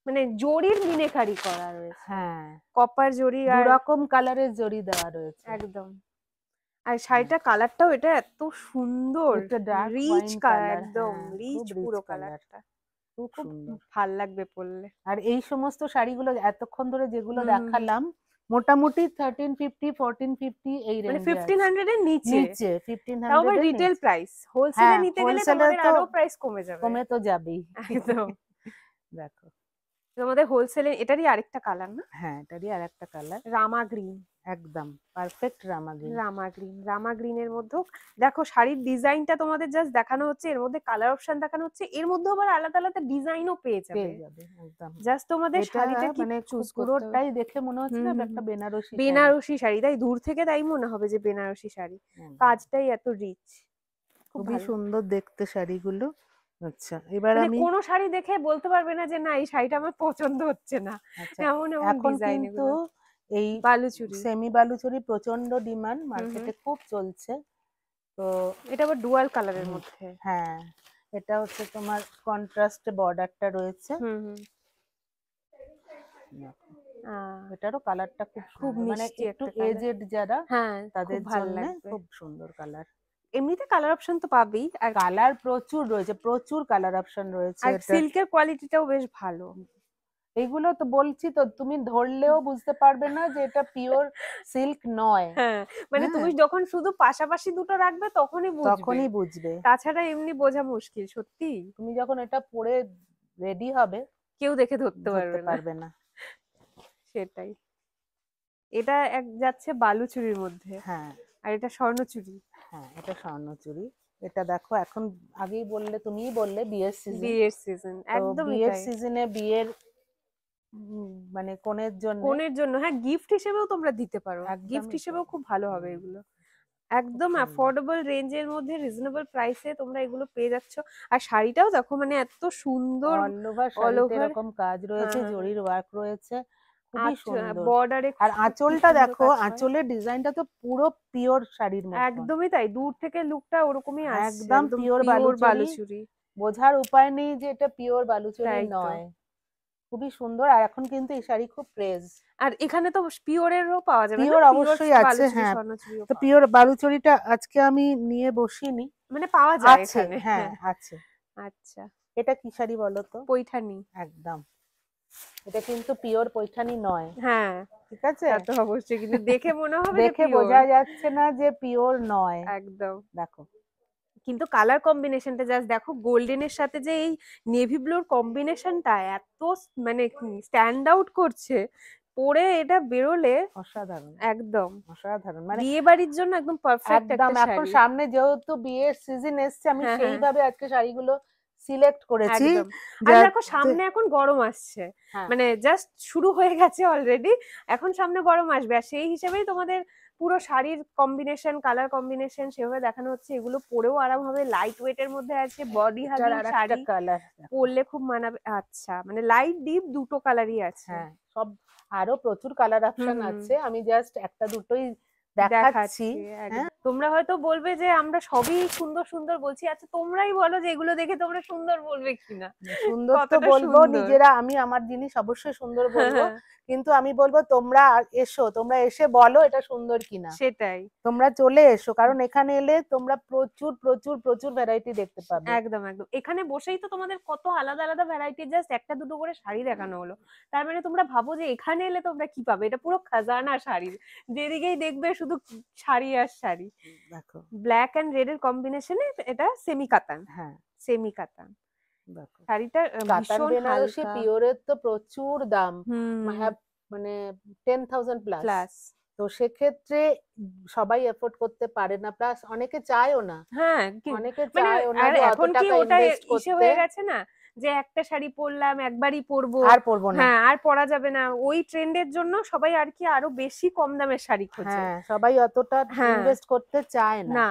[SPEAKER 1] মানে জরির মিনেকারি করা রয়েছে,
[SPEAKER 2] হ্যাঁ,
[SPEAKER 1] কপার জরি।
[SPEAKER 2] দু
[SPEAKER 1] আর
[SPEAKER 2] রকম কালারের জরি দেওয়া রয়েছে।
[SPEAKER 1] একদম। আর শাড়িটার কালারটাও এটা এত সুন্দর,
[SPEAKER 2] একটা dark
[SPEAKER 1] rich
[SPEAKER 2] wine
[SPEAKER 1] colour,
[SPEAKER 2] colour,
[SPEAKER 1] একদম
[SPEAKER 2] হ্যাঁ খুব
[SPEAKER 1] রিচ
[SPEAKER 2] রিচ
[SPEAKER 1] পুরো
[SPEAKER 2] কালার,
[SPEAKER 1] কালারটা।
[SPEAKER 2] খুব
[SPEAKER 1] খুব
[SPEAKER 2] সুন্দর।
[SPEAKER 1] ভাল লাগবে পরলে।
[SPEAKER 2] আর এই সমস্ত শাড়িগুলো এতক্ষণ ধরে যেগুলো
[SPEAKER 1] হুম হুম হুম।
[SPEAKER 2] দেখালাম মোটামুটি 1350 1450 এই
[SPEAKER 1] মানে
[SPEAKER 2] রেঞ্জে আছে।
[SPEAKER 1] 1500 এর নিচে,
[SPEAKER 2] নিচে
[SPEAKER 1] তাও আবার
[SPEAKER 2] 1500 এর
[SPEAKER 1] রিটেল
[SPEAKER 2] নিচে।
[SPEAKER 1] প্রাইস। হোলসেলে
[SPEAKER 2] হ্যাঁ
[SPEAKER 1] নিতে গেলে
[SPEAKER 2] হোলসেলে
[SPEAKER 1] তোমাদের
[SPEAKER 2] তো
[SPEAKER 1] আরো প্রাইস কমে যাবে।
[SPEAKER 2] কমে তো যাবেই।
[SPEAKER 1] একদম।
[SPEAKER 2] দেখো
[SPEAKER 1] তোমাদের হোলসেলে এটারই আরেকটা কালার না,
[SPEAKER 2] হ্যাঁ এটারই আর একটা কালার,
[SPEAKER 1] রামা গ্রিন।
[SPEAKER 2] একদম পারফেক্ট রামা গ্রিন।
[SPEAKER 1] রামা গ্রিনের মধ্যেও দেখো শাড়ির ডিজাইনটা তোমাদের জাস্ট দেখানো হচ্ছে, এর মধ্যে কালার অপশন দেখানো হচ্ছে, এর মধ্যে আবার আলাদা আলাদা ডিজাইনও পেয়ে যাবে।
[SPEAKER 2] একদম।
[SPEAKER 1] জাস্ট তোমাদের
[SPEAKER 2] এটা
[SPEAKER 1] শাড়িটা কি
[SPEAKER 2] মানে
[SPEAKER 1] চুজ করতে হবে।
[SPEAKER 2] পুরোটাই দেখে মনে হচ্ছে না
[SPEAKER 1] হুম,
[SPEAKER 2] একটা বেনারসি শাড়ি।
[SPEAKER 1] বেনারসি শাড়ি, তাই দূর থেকে তাই মনে হবে যে বেনারসি শাড়ি, কাজটাই এত রিচ, খুব
[SPEAKER 2] খুবই
[SPEAKER 1] ভালো।
[SPEAKER 2] সুন্দর দেখতে শাড়িগুলো। আচ্ছা এবার
[SPEAKER 1] মানে
[SPEAKER 2] আমি
[SPEAKER 1] কোনো শাড়ি দেখে বলতে পারবে না যে না এই শাড়িটা আমার পছন্দ হচ্ছে না,
[SPEAKER 2] আচ্ছা
[SPEAKER 1] এমন এমন
[SPEAKER 2] এখন
[SPEAKER 1] ডিজাইন
[SPEAKER 2] কিন্তু
[SPEAKER 1] এগুলো।
[SPEAKER 2] এই
[SPEAKER 1] বালুচুরি,
[SPEAKER 2] সেমি বালুচরি প্রচন্ড ডিমান্ড,
[SPEAKER 1] হুম।
[SPEAKER 2] মার্কেটে খুব চলছে। তো
[SPEAKER 1] এটা আবার ডুয়াল কালারের
[SPEAKER 2] হুম,
[SPEAKER 1] মধ্যে।
[SPEAKER 2] হ্যাঁ এটা হচ্ছে তোমার কন্ট্রাস্ট বর্ডারটা রয়েছে।
[SPEAKER 1] হুম।
[SPEAKER 2] দেখো,
[SPEAKER 1] আহ,
[SPEAKER 2] এটারও কালারটা খুব
[SPEAKER 1] খুব
[SPEAKER 2] সুন্দর, মানে
[SPEAKER 1] মিষ্টি
[SPEAKER 2] একটু
[SPEAKER 1] একটা কালার।
[SPEAKER 2] এজেড যারা
[SPEAKER 1] হ্যাঁ,
[SPEAKER 2] তাদের
[SPEAKER 1] খুব ভালো
[SPEAKER 2] জন্য
[SPEAKER 1] লাগবে।
[SPEAKER 2] খুব সুন্দর কালার।
[SPEAKER 1] এমনিতে কালার অপশন তো পাবেই, আর
[SPEAKER 2] কালার প্রচুর রয়েছে, প্রচুর কালার অপশন রয়েছে
[SPEAKER 1] আর
[SPEAKER 2] এটা।
[SPEAKER 1] সিল্কের কোয়ালিটিটাও বেশ ভালো।
[SPEAKER 2] এইগুলো তো বলছি তো, তুমি ধরলেও বুঝতে পারবে না যে এটা পিওর সিল্ক নয়।
[SPEAKER 1] হ্যাঁ, মানে
[SPEAKER 2] হ্যাঁ
[SPEAKER 1] তুমি যখন শুধু পাশাপাশি দুটো রাখবে তখনই বুঝবে,
[SPEAKER 2] তখনই বুঝবে।
[SPEAKER 1] তাছাড়া এমনি বোঝা মুশকিল সত্যি,
[SPEAKER 2] তুমি যখন এটা পরে রেডি হবে
[SPEAKER 1] কেউ দেখে ধরতে
[SPEAKER 2] ধরতে
[SPEAKER 1] পারবে না।
[SPEAKER 2] পারবে না।
[SPEAKER 1] সেটাই। এটা এক যাচ্ছে বালুচুরির মধ্যে,
[SPEAKER 2] হ্যাঁ
[SPEAKER 1] আর এটা স্বর্ণচুরি।
[SPEAKER 2] হ্যাঁ এটা স্বর্ণচুরি। এটা দেখো এখন, আগেই বললে, তুমিই বললে বিয়ের সিজন,
[SPEAKER 1] বিয়ের সিজন,
[SPEAKER 2] তো
[SPEAKER 1] একদমই
[SPEAKER 2] বিয়ের
[SPEAKER 1] তাই।
[SPEAKER 2] সিজনে বিয়ের মানে কনের জন্য
[SPEAKER 1] কনের জন্য হ্যাঁ গিফট হিসেবেও তোমরা দিতে পারো, গিফট
[SPEAKER 2] একদমই
[SPEAKER 1] হিসেবেও
[SPEAKER 2] তাই।
[SPEAKER 1] খুব ভালো হবে
[SPEAKER 2] হুম,
[SPEAKER 1] এগুলো।
[SPEAKER 2] খুব
[SPEAKER 1] একদম
[SPEAKER 2] সুন্দর।
[SPEAKER 1] অ্যাফোর্ডেবল রেঞ্জের মধ্যে রিজনেবল প্রাইসে তোমরা এগুলো পেয়ে যাচ্ছ। আর শাড়িটাও দেখো মানে এত সুন্দর,
[SPEAKER 2] অল ওভার
[SPEAKER 1] অল
[SPEAKER 2] শাড়িতে
[SPEAKER 1] ওভার।
[SPEAKER 2] এরকম কাজ
[SPEAKER 1] হ্যাঁ
[SPEAKER 2] রয়েছে,
[SPEAKER 1] হ্যাঁ হ্যাঁ,
[SPEAKER 2] জরির ওয়ার্ক রয়েছে, খুবই সুন্দর।
[SPEAKER 1] বর্ডারে
[SPEAKER 2] আর
[SPEAKER 1] কি
[SPEAKER 2] আঁচলটা
[SPEAKER 1] সুন্দর
[SPEAKER 2] দেখো,
[SPEAKER 1] কাজ করা।
[SPEAKER 2] আঁচলের ডিজাইনটা তো পুরো পিওর শাড়ির মতন,
[SPEAKER 1] একদমই তাই, দূর থেকে লুকটা ওরকমই আসছে,
[SPEAKER 2] একদম
[SPEAKER 1] একদম
[SPEAKER 2] পিওর
[SPEAKER 1] পিওর
[SPEAKER 2] বালুচরি।
[SPEAKER 1] বালুচুরি।
[SPEAKER 2] বোঝার উপায় নেই যে এটা পিওর বালুচরি
[SPEAKER 1] তাই তো।
[SPEAKER 2] নয়। খুবই সুন্দর। আর এখন কিন্তু এই শাড়ি খুব ক্রেজ।
[SPEAKER 1] আর এখানে তো পিওরেরও পাওয়া যাবে না,
[SPEAKER 2] পিওর
[SPEAKER 1] পিওর
[SPEAKER 2] অবশ্যই আছে,
[SPEAKER 1] বালুচুরি
[SPEAKER 2] হ্যাঁ।
[SPEAKER 1] স্বর্ণচুরিও
[SPEAKER 2] তো
[SPEAKER 1] পাওয়া
[SPEAKER 2] পিওর
[SPEAKER 1] যায়,
[SPEAKER 2] বালুচরিটা আজকে আমি নিয়ে বসিনি,
[SPEAKER 1] মানে পাওয়া যায়
[SPEAKER 2] আছে,
[SPEAKER 1] এখানে।
[SPEAKER 2] হ্যাঁ
[SPEAKER 1] হ্যাঁ,
[SPEAKER 2] আছে।
[SPEAKER 1] আচ্ছা।
[SPEAKER 2] এটা কি শাড়ি বলো তো?
[SPEAKER 1] পৈঠানি।
[SPEAKER 2] একদম, এটা কিন্তু পিওর পৈঠানি নয়,
[SPEAKER 1] হ্যাঁ,
[SPEAKER 2] ঠিক আছে?
[SPEAKER 1] তা তো অবশ্যই, কিন্তু দেখে মনে হবে যে
[SPEAKER 2] দেখে
[SPEAKER 1] পিওর।
[SPEAKER 2] বোঝা যাচ্ছে না যে পিওর নয়।
[SPEAKER 1] একদম।
[SPEAKER 2] দেখো,
[SPEAKER 1] কিন্তু কালার কম্বিনেশনটা জাস্ট দেখো, গোল্ডেনের সাথে যে এই নেভি ব্লুর কম্বিনেশনটা এত মানে স্ট্যান্ড আউট করছে, পরে এটা বেরোলে
[SPEAKER 2] অসাধারণ,
[SPEAKER 1] একদম
[SPEAKER 2] অসাধারণ, মানে
[SPEAKER 1] বিয়ে বাড়ির জন্য একদম পারফেক্ট
[SPEAKER 2] একদম।
[SPEAKER 1] একটা
[SPEAKER 2] এখন
[SPEAKER 1] শাড়ি।
[SPEAKER 2] সামনে যেহেতু বিয়ের সিজন এসছে, আমি
[SPEAKER 1] হ্যাঁ হ্যাঁ,
[SPEAKER 2] সেইভাবে আজকে শাড়িগুলো সিলেক্ট করেছি
[SPEAKER 1] একদম। আর দেখো
[SPEAKER 2] যাতে,
[SPEAKER 1] সামনে এখন গরম আসছে,
[SPEAKER 2] হ্যাঁ
[SPEAKER 1] মানে জাস্ট শুরু হয়ে গেছে অলরেডি, এখন সামনে গরম আসবে, আর সেই হিসেবেই তোমাদের পুরো শাড়ির কম্বিনেশন, কালার কম্বিনেশন সেভাবে দেখানো হচ্ছে। এগুলো পরেও আরাম হবে, লাইট ওয়েট এর মধ্যে আছে, বডি
[SPEAKER 2] এটার
[SPEAKER 1] হাগিং
[SPEAKER 2] আর একটা
[SPEAKER 1] শাড়ি,
[SPEAKER 2] কালার,
[SPEAKER 1] পরলে খুব মানাবে। আচ্ছা, মানে লাইট ডিপ দুটো কালারই আছে।
[SPEAKER 2] হ্যাঁ সব, আরো প্রচুর কালার
[SPEAKER 1] হুম
[SPEAKER 2] অপশন
[SPEAKER 1] হুম,
[SPEAKER 2] আছে, আমি জাস্ট একটা দুটোই দেখাচ্ছি।
[SPEAKER 1] দেখাচ্ছি একদম।
[SPEAKER 2] হ্যাঁ
[SPEAKER 1] তোমরা হয়তো বলবে যে আমরা সবই সুন্দর সুন্দর বলছি, আচ্ছা তোমরাই বলো যে এগুলো দেখে তোমরা সুন্দর বলবে কিনা,
[SPEAKER 2] সুন্দর তো
[SPEAKER 1] কতটা
[SPEAKER 2] বলবো
[SPEAKER 1] সুন্দর।
[SPEAKER 2] নিজেরা, আমি আমার জিনিস অবশ্যই সুন্দর
[SPEAKER 1] হ্যাঁ
[SPEAKER 2] বলবো,
[SPEAKER 1] হ্যাঁ,
[SPEAKER 2] কিন্তু আমি বলবো তোমরা এসো, তোমরা এসে বলো এটা সুন্দর কিনা।
[SPEAKER 1] সেটাই।
[SPEAKER 2] তোমরা চলে এসো, কারণ এখানে এলে তোমরা প্রচুর প্রচুর প্রচুর ভ্যারাইটি দেখতে পাবে।
[SPEAKER 1] একদম একদম, এখানে বসেই তো তোমাদের কত আলাদা আলাদা ভ্যারাইটি, জাস্ট একটা দুটো করে শাড়ি দেখানো হলো, তার মানে তোমরা ভাবো যে এখানে এলে তোমরা কি পাবে, এটা পুরো খাজানা শাড়ির, যেদিকেই দেখবে শুধু শাড়ি আর শাড়ি।
[SPEAKER 2] দেখো,
[SPEAKER 1] ব্ল্যাক এন্ড রেড এর কম্বিনেশনে এটা সেমি কাতান,
[SPEAKER 2] হ্যাঁ
[SPEAKER 1] সেমি কাতান
[SPEAKER 2] দেখো,
[SPEAKER 1] শাড়িটা,
[SPEAKER 2] কাতান
[SPEAKER 1] ভীষণ
[SPEAKER 2] বেনারসি
[SPEAKER 1] হালকা।
[SPEAKER 2] পিওরের তো প্রচুর দাম,
[SPEAKER 1] হুম,
[SPEAKER 2] মানে 10,000 প্লাস।
[SPEAKER 1] প্লাস।
[SPEAKER 2] তো সেক্ষেত্রে সবাই এফোর্ড করতে পারে না, প্লাস অনেকে চায়ও না,
[SPEAKER 1] হ্যাঁ
[SPEAKER 2] অনেকে
[SPEAKER 1] মানে
[SPEAKER 2] চায়ও না
[SPEAKER 1] আর
[SPEAKER 2] যে অত
[SPEAKER 1] এখন কি
[SPEAKER 2] টাকা
[SPEAKER 1] ওটা
[SPEAKER 2] ইনভেস্ট
[SPEAKER 1] ইসে
[SPEAKER 2] করতে,
[SPEAKER 1] হয়ে গেছে না, যে একটা শাড়ি পরলাম একবারই পরবো,
[SPEAKER 2] আর পরবো না।
[SPEAKER 1] হ্যাঁ আর পরা যাবে না, ওই ট্রেন্ডের জন্য সবাই আর কি আরো বেশি কম দামের শাড়ি খোঁজে।
[SPEAKER 2] হ্যাঁ সবাই অতটা
[SPEAKER 1] হ্যাঁ,
[SPEAKER 2] ইনভেস্ট করতে চায় না।
[SPEAKER 1] না,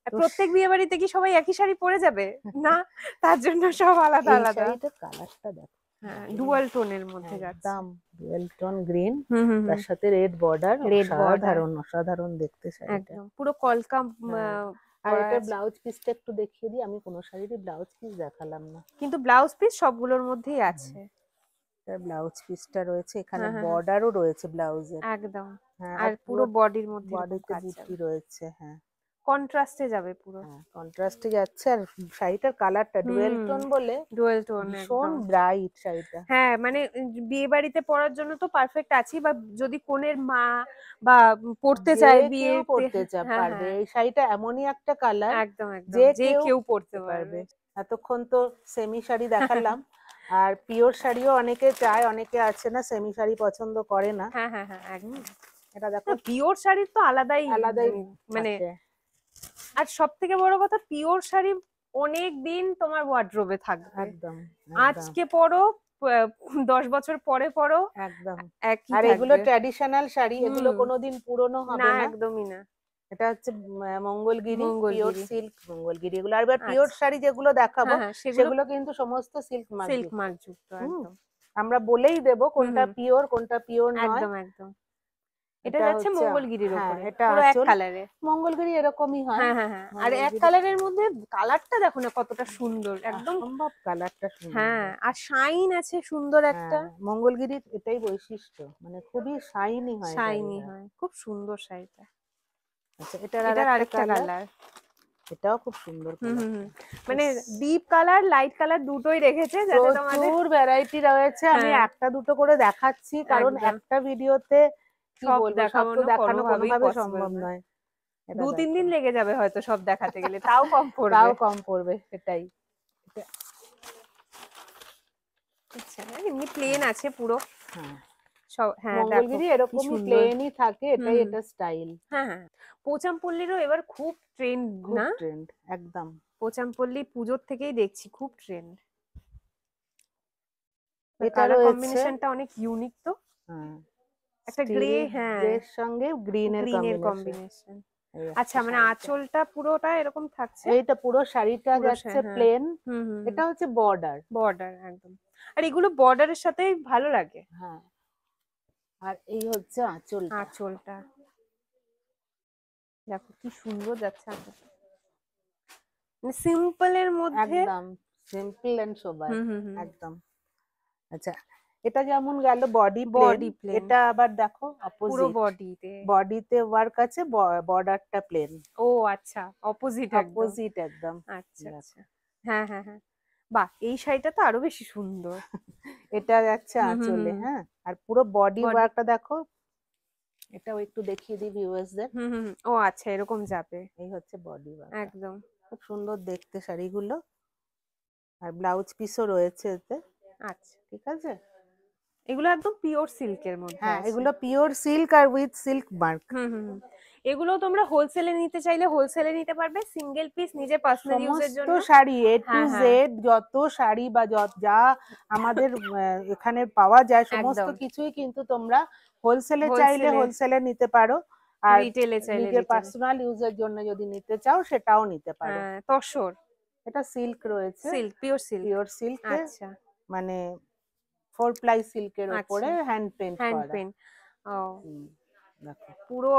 [SPEAKER 2] তো
[SPEAKER 1] প্রত্যেক বিয়ে বাড়িতে কি সবাই একই শাড়ি পরে যাবে না, তার জন্য সব আলাদা
[SPEAKER 2] এই
[SPEAKER 1] আলাদা।
[SPEAKER 2] শাড়িটার কালারটা দেখো,
[SPEAKER 1] হ্যাঁ,
[SPEAKER 2] দারুণ।
[SPEAKER 1] ডুয়াল টোনের মধ্যে যাচ্ছে।
[SPEAKER 2] একদম ডুয়েল টোন গ্রিন,
[SPEAKER 1] হুম হুম
[SPEAKER 2] তার
[SPEAKER 1] হুম,
[SPEAKER 2] সাথে রেড বর্ডার,
[SPEAKER 1] রেড বর্ডার,
[SPEAKER 2] অসাধারণ অসাধারণ দেখতে শাড়িটা।
[SPEAKER 1] একদম পুরো কলকা
[SPEAKER 2] হ্যাঁ, আর
[SPEAKER 1] করা
[SPEAKER 2] এটার
[SPEAKER 1] আছে।
[SPEAKER 2] ব্লাউজ পিসটা একটু দেখিয়ে দিই, আমি কোনো শাড়িরই ব্লাউজ পিস দেখালাম না।
[SPEAKER 1] কিন্তু ব্লাউজ পিস সবগুলোর মধ্যেই আছে।
[SPEAKER 2] এটার ব্লাউজ পিসটা রয়েছে, এখানে
[SPEAKER 1] হ্যাঁ হ্যাঁ হ্যাঁ,
[SPEAKER 2] বর্ডারও রয়েছে ব্লাউজের।
[SPEAKER 1] একদম।
[SPEAKER 2] হ্যাঁ,
[SPEAKER 1] আর
[SPEAKER 2] আর
[SPEAKER 1] পুরো বডির মধ্যে এরকম
[SPEAKER 2] বডিতে
[SPEAKER 1] কাজ যাবে,
[SPEAKER 2] বুটি রয়েছে, হ্যাঁ
[SPEAKER 1] কন্ট্রাস্টে যাবে পুরো।
[SPEAKER 2] হ্যাঁ কন্ট্রাস্টে যাচ্ছে। আর শাড়িটার কালারটা ডুয়েল
[SPEAKER 1] হুম,
[SPEAKER 2] টোন বলে
[SPEAKER 1] ডুয়েল টোন
[SPEAKER 2] ভীষণ
[SPEAKER 1] একদম।
[SPEAKER 2] ব্রাইট শাড়িটা।
[SPEAKER 1] হ্যাঁ মানে বিয়ে বাড়িতে পরার জন্য তো পারফেক্ট আছি, বা যদি কনের মা বা পড়তে
[SPEAKER 2] যে
[SPEAKER 1] চায়
[SPEAKER 2] কেউ
[SPEAKER 1] বিয়েতে।
[SPEAKER 2] পড়তে
[SPEAKER 1] হ্যাঁ
[SPEAKER 2] পারবে,
[SPEAKER 1] হ্যাঁ,
[SPEAKER 2] এই শাড়িটা এমনই একটা কালার
[SPEAKER 1] একদম একদম,
[SPEAKER 2] যে
[SPEAKER 1] যে
[SPEAKER 2] কেউ
[SPEAKER 1] কেউ পড়তে
[SPEAKER 2] পড়তে
[SPEAKER 1] পারবে।
[SPEAKER 2] পারবে। এতক্ষণ তো সেমি শাড়ি দেখালাম, আর পিওর শাড়িও অনেকে চায়, অনেকে আছে না সেমি শাড়ি পছন্দ করে না।
[SPEAKER 1] হ্যাঁ হ্যাঁ হ্যাঁ,
[SPEAKER 2] হুম,
[SPEAKER 1] একদম।
[SPEAKER 2] এটা দেখো
[SPEAKER 1] পিওর শাড়ির তো আলাদাই
[SPEAKER 2] আলাদাই
[SPEAKER 1] মানে
[SPEAKER 2] থাকে।
[SPEAKER 1] আর সব থেকে বড় কথা পিওর শাড়ি অনেক দিন তোমার ওয়ার্ড্রোবে থাকবে।
[SPEAKER 2] একদম
[SPEAKER 1] আজকে পরো 10 বছর পরে পরো
[SPEAKER 2] একদম।
[SPEAKER 1] একই
[SPEAKER 2] আর এগুলো
[SPEAKER 1] থাকবে।
[SPEAKER 2] ট্র্যাডিশনাল শাড়ি, এগুলো
[SPEAKER 1] হুম।
[SPEAKER 2] কোনোদিন পুরনো হবে
[SPEAKER 1] না
[SPEAKER 2] না।
[SPEAKER 1] একদমই না।
[SPEAKER 2] এটা হচ্ছে মঙ্গলগিরি, পিওর
[SPEAKER 1] মঙ্গলগিরি।
[SPEAKER 2] সিল্ক মঙ্গলগিরি এগুলো। আর এবার পিওর
[SPEAKER 1] আচ্ছা।
[SPEAKER 2] শাড়ি যেগুলো দেখাবো
[SPEAKER 1] হ্যাঁ সেগুলো
[SPEAKER 2] সেগুলো কিন্তু সমস্ত সিল্ক মার্ক
[SPEAKER 1] সিল্ক
[SPEAKER 2] যুক্ত।
[SPEAKER 1] মার্ক যুক্ত
[SPEAKER 2] হুম,
[SPEAKER 1] একদম।
[SPEAKER 2] আমরা বলেই দেবো
[SPEAKER 1] হুম
[SPEAKER 2] কোনটা
[SPEAKER 1] হুম
[SPEAKER 2] পিওর কোনটা পিওর নয়।
[SPEAKER 1] একদম একদম। এটা
[SPEAKER 2] এটা
[SPEAKER 1] যাচ্ছে
[SPEAKER 2] হচ্ছে
[SPEAKER 1] মঙ্গলগিরির
[SPEAKER 2] হ্যাঁ,
[SPEAKER 1] ওপরে
[SPEAKER 2] এটা
[SPEAKER 1] পুরো এক
[SPEAKER 2] আঁচল।
[SPEAKER 1] কালারে।
[SPEAKER 2] মঙ্গলগিরি এরকমই হয়।
[SPEAKER 1] হ্যাঁ হ্যাঁ হ্যাঁ, আর এক
[SPEAKER 2] মঙ্গলগিরি
[SPEAKER 1] কালারের মধ্যে কালারটা দেখো না কতটা সুন্দর একদম।
[SPEAKER 2] অসম্ভব কালারটা
[SPEAKER 1] হ্যাঁ
[SPEAKER 2] সুন্দর।
[SPEAKER 1] আর শাইন আছে সুন্দর একটা।
[SPEAKER 2] হ্যাঁ, মঙ্গলগিরির এটাই বৈশিষ্ট্য, মানে খুবই শাইনি হয় শাড়ি
[SPEAKER 1] শাইনি
[SPEAKER 2] হয়।
[SPEAKER 1] হয়, খুব সুন্দর শাড়িটা।
[SPEAKER 2] আচ্ছা, এটার
[SPEAKER 1] এটার
[SPEAKER 2] আরেকটা
[SPEAKER 1] আরেকটা
[SPEAKER 2] কালার,
[SPEAKER 1] কালার।
[SPEAKER 2] এটাও খুব সুন্দর
[SPEAKER 1] হুম হুম
[SPEAKER 2] কালারটা।
[SPEAKER 1] হুম। মানে ডিপ কালার লাইট কালার দুটোই রেখেছে যাতে তোমাদের।
[SPEAKER 2] প্রচুর ভ্যারাইটি রয়েছে। আমি
[SPEAKER 1] হ্যাঁ
[SPEAKER 2] একটা দুটো করে দেখাচ্ছি কারণ
[SPEAKER 1] একদম।
[SPEAKER 2] একটা ভিডিওতে কি
[SPEAKER 1] সব
[SPEAKER 2] বলবো, সব তো
[SPEAKER 1] দেখানো
[SPEAKER 2] দেখানো
[SPEAKER 1] কোনোভাবেই
[SPEAKER 2] কোনোভাবে
[SPEAKER 1] পসিবল
[SPEAKER 2] সম্ভব
[SPEAKER 1] না।
[SPEAKER 2] নয়। এটা
[SPEAKER 1] 2-3
[SPEAKER 2] দেখো,
[SPEAKER 1] দিন লেগে যাবে হয়তো সব দেখাতে গেলে, তাও কম পড়বে।
[SPEAKER 2] তাও কম পড়বে সেটাই। এটা-
[SPEAKER 1] আচ্ছা এমনি প্লেন আছে পুরো
[SPEAKER 2] হ্যাঁ,
[SPEAKER 1] সব। হ্যাঁ দেখো
[SPEAKER 2] মঙ্গলগিরি
[SPEAKER 1] কি
[SPEAKER 2] এরকমই
[SPEAKER 1] সুন্দর।
[SPEAKER 2] প্লেনই থাকে,
[SPEAKER 1] হুম
[SPEAKER 2] এটাই
[SPEAKER 1] হুম।
[SPEAKER 2] এটা স্টাইল।
[SPEAKER 1] হ্যাঁ হ্যাঁ, পোচামপল্লিরও এবার খুব ট্রেন্ড
[SPEAKER 2] খুব
[SPEAKER 1] না?
[SPEAKER 2] ট্রেন্ড একদম।
[SPEAKER 1] পোচামপল্লি পুজোর থেকেই দেখছি খুব ট্রেন্ড।
[SPEAKER 2] এটা
[SPEAKER 1] কালার
[SPEAKER 2] রয়েছে
[SPEAKER 1] কম্বিনেশনটা অনেক ইউনিক তো।
[SPEAKER 2] হ্যাঁ,
[SPEAKER 1] একটা গ্রে,
[SPEAKER 2] স্টিল
[SPEAKER 1] হ্যাঁ
[SPEAKER 2] গ্রের সঙ্গে গ্রিনের
[SPEAKER 1] গ্রিনের
[SPEAKER 2] কম্বিনেশন।
[SPEAKER 1] কম্বিনেশন।
[SPEAKER 2] এই
[SPEAKER 1] আচ্ছা
[SPEAKER 2] হচ্ছে
[SPEAKER 1] মানে
[SPEAKER 2] শাড়িটা।
[SPEAKER 1] আঁচলটা পুরোটা এরকম থাকছে।
[SPEAKER 2] এইটা পুরো শাড়িটা
[SPEAKER 1] পুরো
[SPEAKER 2] যাচ্ছে
[SPEAKER 1] হ্যাঁ।
[SPEAKER 2] প্লেন।
[SPEAKER 1] হুম হুম হুম।
[SPEAKER 2] এটা হচ্ছে বর্ডার।
[SPEAKER 1] বর্ডার একদম। আর এগুলো বর্ডারের সাথে ভালো লাগে।
[SPEAKER 2] হ্যাঁ, আর এই হচ্ছে আঁচলটা।
[SPEAKER 1] আঁচলটা দেখো কি সুন্দর যাচ্ছে আঁচলটা, মানে সিম্পল এর মধ্যে।
[SPEAKER 2] একদম সিম্পল এন্ড সোবার।
[SPEAKER 1] হুম হুম হুম।
[SPEAKER 2] একদম। আচ্ছা, এটা যেমন গেল বডি প্লেন,
[SPEAKER 1] বডি প্লেন
[SPEAKER 2] এটা আবার দেখো
[SPEAKER 1] পুরো
[SPEAKER 2] অপোজিট।
[SPEAKER 1] বডিতে।
[SPEAKER 2] বডিতে ওয়ার্ক আছে, বর্ডারটা প্লেন।
[SPEAKER 1] ও আচ্ছা, অপোজিট একদম।
[SPEAKER 2] অপোজিট একদম।
[SPEAKER 1] আচ্ছা
[SPEAKER 2] দেখো,
[SPEAKER 1] আচ্ছা। হ্যাঁ হ্যাঁ হ্যাঁ, বাহ এই শাড়িটা তো আরো বেশি সুন্দর।
[SPEAKER 2] এটা যাচ্ছে
[SPEAKER 1] হুম হুম
[SPEAKER 2] আঁচলে।
[SPEAKER 1] হুম।
[SPEAKER 2] হ্যাঁ, আর পুরো বডি
[SPEAKER 1] বডি।
[SPEAKER 2] ওয়ার্কটা দেখো। এটাও একটু দেখিয়ে দিই ভিউয়ার্সদের।
[SPEAKER 1] হুম হুম হুম। ও আচ্ছা এরকম যাবে।
[SPEAKER 2] এই হচ্ছে বডি ওয়ার্কটা।
[SPEAKER 1] একদম।
[SPEAKER 2] খুব সুন্দর দেখতে শাড়িগুলো। আর ব্লাউজ পিসও রয়েছে এতে।
[SPEAKER 1] আচ্ছা
[SPEAKER 2] ঠিক আছে।
[SPEAKER 1] এগুলো একদম পিওর সিল্কের মধ্যে
[SPEAKER 2] হ্যাঁ,
[SPEAKER 1] আছে।
[SPEAKER 2] এগুলো পিওর সিল্ক আর উইথ সিল্ক মার্ক।
[SPEAKER 1] হুম হুম হুম। এগুলো তোমরা হোলসেলে নিতে চাইলে হোলসেলে নিতে পারবে, সিঙ্গেল পিস নিজের পার্সোনাল ইউজের
[SPEAKER 2] সমস্ত
[SPEAKER 1] জন্য।
[SPEAKER 2] শাড়ি এ টু
[SPEAKER 1] হ্যাঁ হ্যাঁ
[SPEAKER 2] জেড, যত শাড়ি বা যা আমাদের এখানে পাওয়া যায় সমস্ত
[SPEAKER 1] একদম।
[SPEAKER 2] কিছুই কিন্তু তোমরা হোলসেলে চাইলে
[SPEAKER 1] হোলসেলে,
[SPEAKER 2] হোলসেলে নিতে পারো। আর
[SPEAKER 1] রিটেলে চাইলে
[SPEAKER 2] নিজের
[SPEAKER 1] রিটেলে।
[SPEAKER 2] পার্সোনাল ইউজের জন্য যদি নিতে চাও সেটাও নিতে পারো।
[SPEAKER 1] হ্যাঁ তসর
[SPEAKER 2] এটা সিল্ক রয়েছে,
[SPEAKER 1] সিল্ক, পিওর সিল্ক।
[SPEAKER 2] পিওর সিল্কে,
[SPEAKER 1] আচ্ছা
[SPEAKER 2] মানে 4 প্লাই সিল্কের
[SPEAKER 1] আচ্ছা।
[SPEAKER 2] ওপরে হ্যান্ড পেন্ট
[SPEAKER 1] হ্যান্ড
[SPEAKER 2] করা।
[SPEAKER 1] পেন্ট। ও
[SPEAKER 2] হুম, দেখো
[SPEAKER 1] পুরো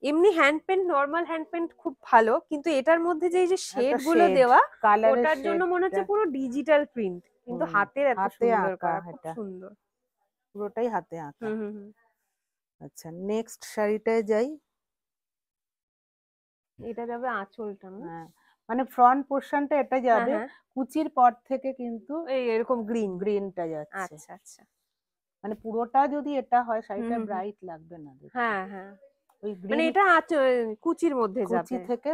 [SPEAKER 1] এমনি hand paint, normal hand paint খুব ভালো, কিন্তু এটার মধ্যে যে এই যে শেড
[SPEAKER 2] একটা
[SPEAKER 1] গুলো
[SPEAKER 2] শেড,
[SPEAKER 1] দেওয়া,
[SPEAKER 2] কালারের
[SPEAKER 1] ওটার জন্য মনে
[SPEAKER 2] শেডটা।
[SPEAKER 1] হচ্ছে পুরো ডিজিটাল প্রিন্ট, কিন্তু
[SPEAKER 2] হুম,
[SPEAKER 1] হাতের এত
[SPEAKER 2] হাতে
[SPEAKER 1] সুন্দর
[SPEAKER 2] আঁকা
[SPEAKER 1] করা, খুব
[SPEAKER 2] এটা,
[SPEAKER 1] সুন্দর।
[SPEAKER 2] পুরোটাই হাতে আঁকা।
[SPEAKER 1] হুম হুম হুম।
[SPEAKER 2] আচ্ছা, নেক্সট শাড়িটায় যাই।
[SPEAKER 1] এটা যাবে আঁচলটা না?
[SPEAKER 2] হ্যাঁ, মানে ফ্রন্ট পোর্শনটা এটা
[SPEAKER 1] হ্যাঁ
[SPEAKER 2] যাবে,
[SPEAKER 1] হ্যাঁ,
[SPEAKER 2] কুচির পর থেকে কিন্তু
[SPEAKER 1] এই এরকম গ্রিন।
[SPEAKER 2] গ্রিনটা যাচ্ছে।
[SPEAKER 1] আচ্ছা আচ্ছা।
[SPEAKER 2] মানে পুরোটা যদি এটা হয়
[SPEAKER 1] হুম
[SPEAKER 2] শাড়িটা
[SPEAKER 1] হুম হুম।
[SPEAKER 2] ব্রাইট লাগবে না দেখতে।
[SPEAKER 1] হ্যাঁ হ্যাঁ,
[SPEAKER 2] ওই
[SPEAKER 1] মানে
[SPEAKER 2] গ্রিন
[SPEAKER 1] এটা কুচির মধ্যে
[SPEAKER 2] কুচি
[SPEAKER 1] যাবে।
[SPEAKER 2] থেকে